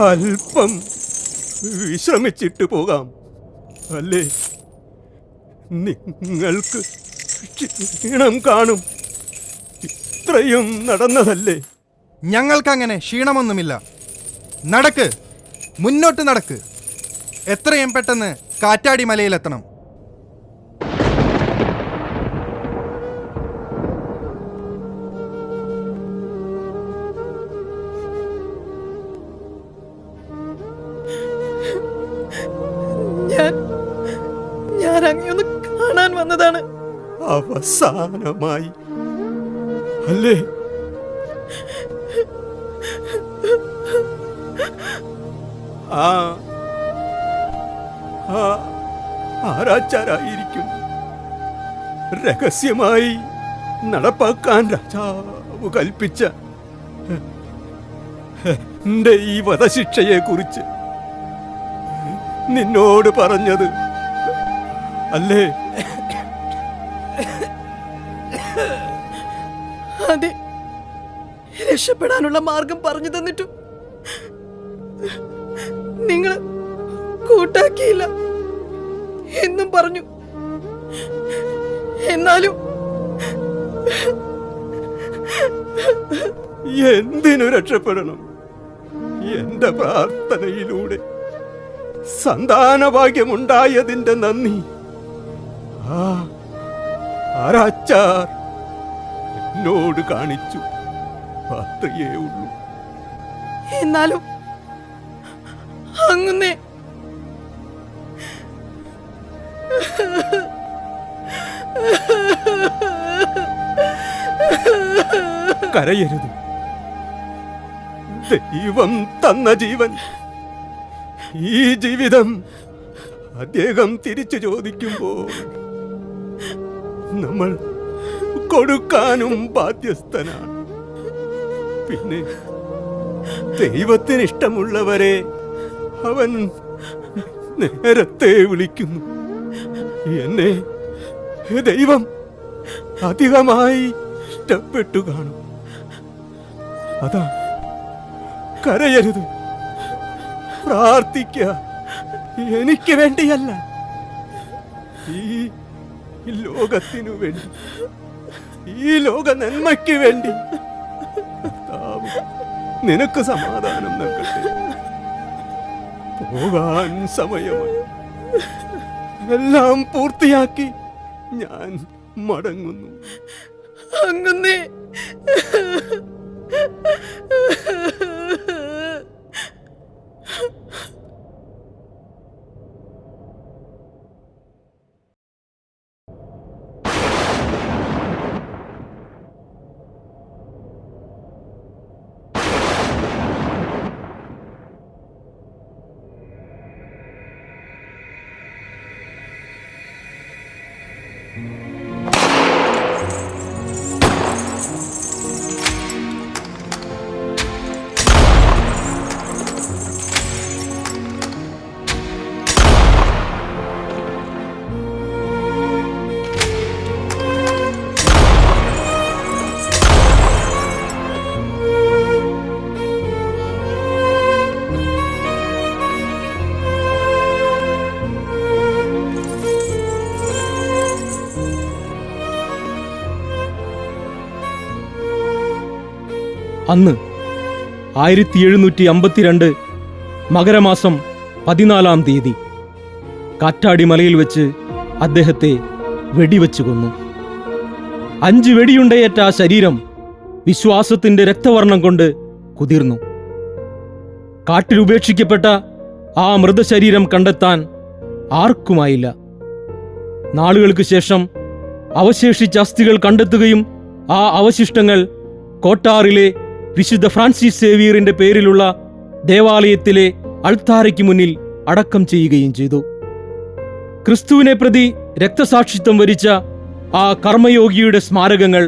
അല്പം വിശ്രമിച്ചിട്ട് പോകാം. അല്ലേ, നിങ്ങൾക്ക് ക്ഷീണം കാണും. ഇത്രയും നടന്നതല്ലേ? ഞങ്ങൾക്കങ്ങനെ ക്ഷീണമൊന്നുമില്ല. നടക്ക്, മുന്നോട്ട് നടക്ക്. എത്രയും പെട്ടെന്ന് കാറ്റാടി മലയിലെത്തണം. ഞാൻ അങ്ങയൊന്ന് കാണാൻ വന്നതാണ്. അവസാനമായി അല്ലേ? ആരാച്ചാരായിരിക്കും രഹസ്യമായി നടപ്പാക്കാൻ രാജാവ് കൽപ്പിച്ച എന്റെ ഈ വധശിക്ഷയെ കുറിച്ച് നിന്നോട് പറഞ്ഞത് അല്ലേ? അതെ, രക്ഷപ്പെടാനുള്ള മാർഗം പറഞ്ഞു തന്നിട്ടും നിങ്ങൾ കൂട്ടാക്കിയില്ല എന്നും പറഞ്ഞു. എന്നാലും എന്തിനു രക്ഷപ്പെടണം? എന്റെ പ്രാർത്ഥനയിലൂടെ സന്താനഭാഗ്യമുണ്ടായതിന്റെ നന്ദി ആരാച്ചാർ എന്നോട് കാണിച്ചു. അത്രയേ ഉള്ളൂ. എന്നാലും അങ്ങുന്നേ കരയരുത്. ദൈവം തന്ന ജീവൻ, ഈ ജീവിതം അദ്ദേഹം തിരിച്ചു ചോദിക്കുമ്പോൾ നമ്മൾ കൊടുക്കാനും ബാധ്യസ്ഥനാണ്. പിന്നെ ദൈവത്തിന് ഇഷ്ടമുള്ളവരെ അവൻ നേരത്തെ വിളിക്കുന്നു. എന്നെ ദൈവം അധികമായി ഇഷ്ടപ്പെട്ടു കാണും. അതാ, കരയരുത്, പ്രാർത്ഥിക്ക. എനിക്ക് വേണ്ടിയല്ല, ഈ ലോകത്തിനു വേണ്ടി, ഈ ലോക നന്മയ്ക്ക് വേണ്ടി. കർത്താവ് നിനക്ക് സമാധാനം നൽകട്ടെ. പോകാൻ സമയമായി. എല്ലാം പൂർത്തിയാക്കി ഞാൻ മടങ്ങുന്നു. അങ്ങുന്നേ അന്ന് 1752 മകരമാസം 14-ാം തീയതി കാറ്റാടി മലയിൽ വെച്ച് അദ്ദേഹത്തെ വെടിവെച്ചു കൊന്നു. 5 വെടിയുണ്ടയേറ്റ ആ ശരീരം വിശ്വാസത്തിന്റെ രക്തവർണം കൊണ്ട് കുതിർന്നു. കാട്ടിൽ ഉപേക്ഷിക്കപ്പെട്ട ആ മൃതശരീരം കണ്ടെത്താൻ ആർക്കുമായില്ല. നാളുകൾക്ക് ശേഷം അവശേഷിച്ച അസ്ഥികൾ കണ്ടെത്തുകയും ആ അവശിഷ്ടങ്ങൾ കോട്ടാറിലെ വിശുദ്ധ ഫ്രാൻസിസ് സേവിയറിന്റെ പേരിലുള്ള ദേവാലയത്തിലെ അൾത്താരയ്ക്ക് മുന്നിൽ അടക്കം ചെയ്യുകയും ചെയ്തു. ക്രിസ്തുവിനെ പ്രതി രക്തസാക്ഷിത്വം വരിച്ച ആ കർമ്മയോഗിയുടെ സ്മാരകങ്ങൾ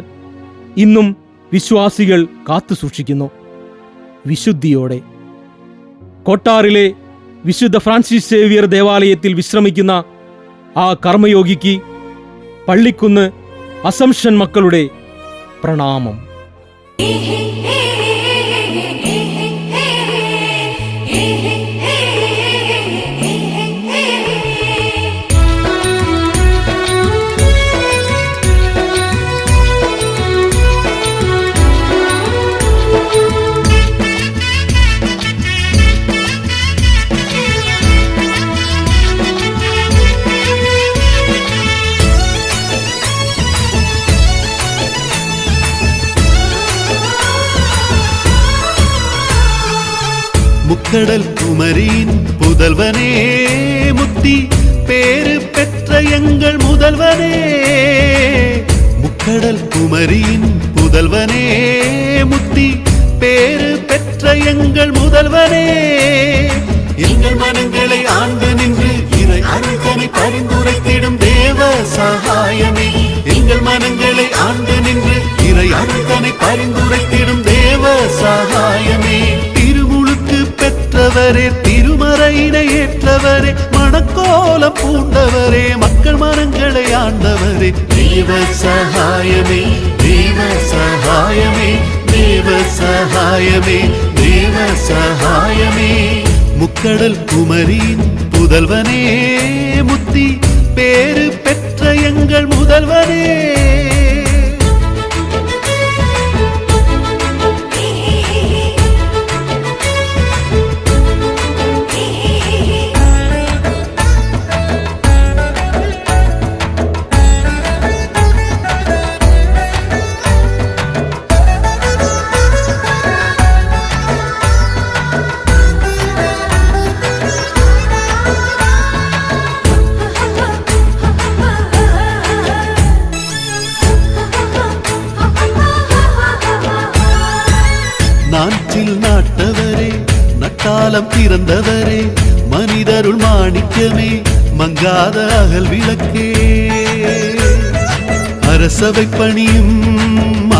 ഇന്നും വിശ്വാസികൾ കാത്തുസൂക്ഷിക്കുന്നു, വിശുദ്ധിയോടെ. കോട്ടാറിലെ വിശുദ്ധ ഫ്രാൻസിസ് സേവിയർ ദേവാലയത്തിൽ വിശ്രമിക്കുന്ന ആ കർമ്മയോഗിക്ക് പള്ളിക്കുന്ന് അസംഷൻ മക്കളുടെ പ്രണാമം. முக்கடல் குமரியின் புதல்வனே முத்தி பேரு பெற்ற எங்கள் முதல்வனே. முக்கடல் குமரியின் புதல்வனே முத்தி பேரு பெற்ற எங்கள் முதல்வனே. எங்கள் மனங்களை ஆண்டு நின்று இறை அருள்தனை பரிந்துரைத்திடும் தேவ சகாயமே. எங்கள் மனங்களை ஆண்டு நின்று இறை அருள்தனை பரிந்துரைத்திடும் தேவ சகாயமே. பெற்றவரே திருமறையினை ஏற்றவரே மணக்கோலம் பூண்டவரே மக்கள் மனங்களை ஆண்டவரே. தேவ சகாயமே தேவ சகாயமே தேவ சகாயமே தேவ சகாயமே. முக்கடல் குமரியின் புதல்வனே முத்தி பேரு பெற்ற எங்கள் முதல்வனே. நாட்டில் நாட்டவரே நட்டாலம் பிறந்தவரே மனிதருள் மாணிக்கமே மங்காத அகல் விளக்கே. அரசவை பணியும்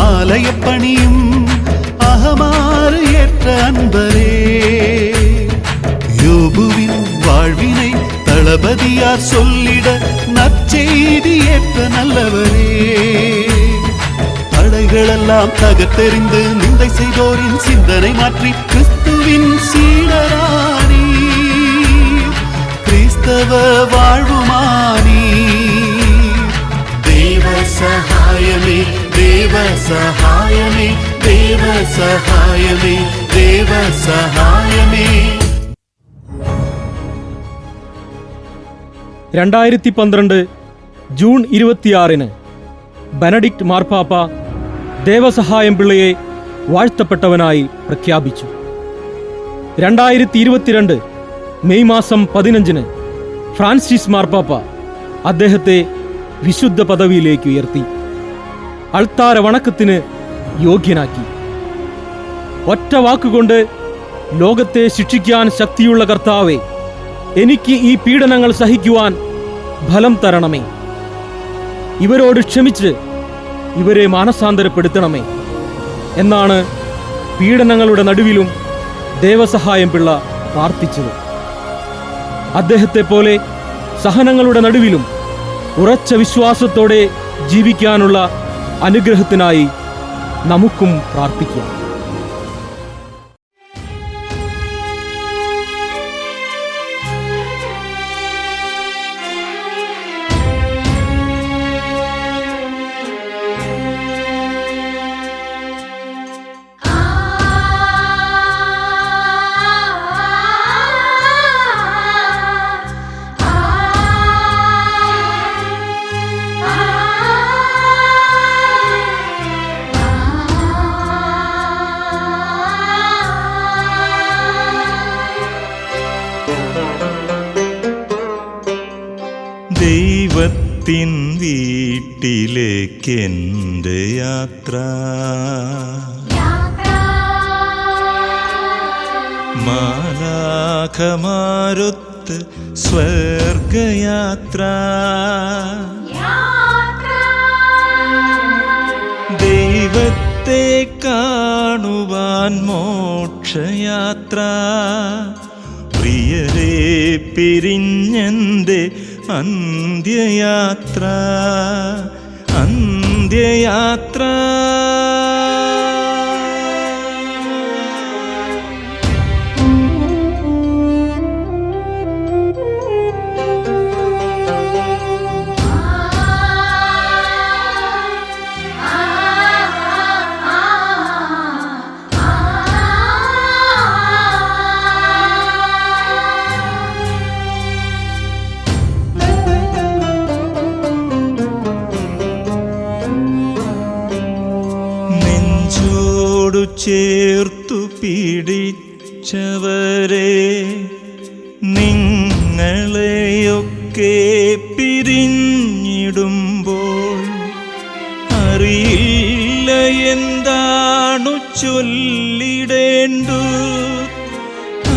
ஆலய பணியும் அகமாறு ஏற்ற அன்பரே. யோபுவின் வாழ்வினை தளபதியார் சொல்லிட நற்செய்தி ஏற்ற நல்லவரே. தடைகளெல்லாம் தகர்த்தெறிந்து நிந்தை செய்தோரின் சிந்தனை மாற்றி கிறிஸ்துவின் சீடரானி கிறிஸ்தவ வாழ்வுமானி. தேவ சகாயமே தேவ சகாயமே தேவ சகாயமே தேவ சகாயமே. 2012 ജൂൺ 26 ബെനഡിക്ട് മാർപ്പാപ്പ ദേവസഹായം പിള്ളയെ വാഴ്ത്തപ്പെട്ടവനായി പ്രഖ്യാപിച്ചു. 2022 മെയ് മാസം 15 ഫ്രാൻസിസ് മാർപ്പാപ്പ അദ്ദേഹത്തെ വിശുദ്ധ പദവിയിലേക്ക് ഉയർത്തി, അൾത്താര വണക്കത്തിന് യോഗ്യനാക്കി. ഒറ്റ വാക്കുകൊണ്ട് ലോകത്തെ ശിക്ഷിക്കാൻ ശക്തിയുള്ള കർത്താവേ, എനിക്ക് ഈ പീഡനങ്ങൾ സഹിക്കുവാൻ ഫലം തരണമേ. ഇവരോട് ക്ഷമിച്ച് ഇവരെ മാനസാന്തരപ്പെടുത്തണമേ എന്നാണ് പീഡനങ്ങളുടെ നടുവിലും ദേവസഹായം പിള്ള പ്രാർത്ഥിച്ചത്. അദ്ദേഹത്തെ പോലെ സഹനങ്ങളുടെ നടുവിലും ഉറച്ച വിശ്വാസത്തോടെ ജീവിക്കാനുള്ള അനുഗ്രഹത്തിനായി നമുക്കും പ്രാർത്ഥിക്കാം. ആ ദൈവത്തിൻ വീട്ടിലേക്കെൻ്റെ യാത്ര. മാലാഖമാരൊത്ത് സ്വർഗയാത്ര. ദൈവത്തെ കാണുവാൻ മോക്ഷയാത്ര. പ്രിയരെ പിരിഞ്ഞെൻ്റെ അന്ത്യയാത്ര. അന്ത്യയാത്ര. ചേർത്തു പിടിച്ചവരെ നിങ്ങളെയൊക്കെ പിരിഞ്ഞിടുമ്പോൾ അറിയില്ല എന്താണു ചൊല്ലിടേണ്ടു.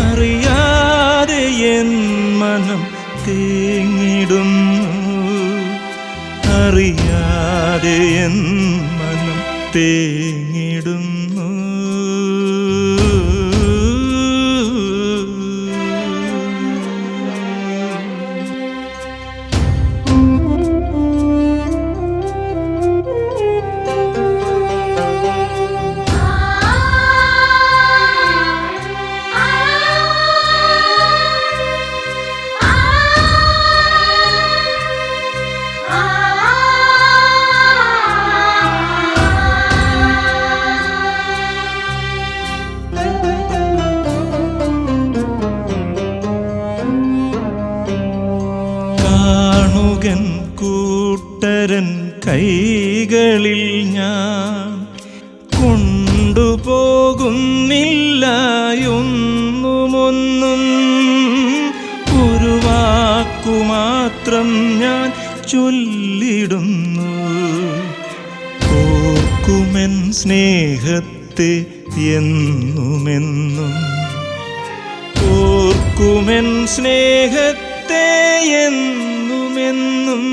അറിയാതെ എൻ മനം തേങ്ങിടുന്നു. അറിയാതെ എൻ മനം തേങ്ങിടുന്നു. കൂട്ടരൻ കൈകളിൽ ഞാൻ കൊണ്ടുപോകുന്നില്ല ഒന്നുമൊന്നും. ഒരു വാക്കുമാത്രം ഞാൻ ചൊല്ലിടുന്നു. ഓർക്കുമെൻ സ്നേഹത്തെ എന്നുമെന്നും. ഓർക്കുമെൻ സ്നേഹത്തെ എന്നുമെന്നും.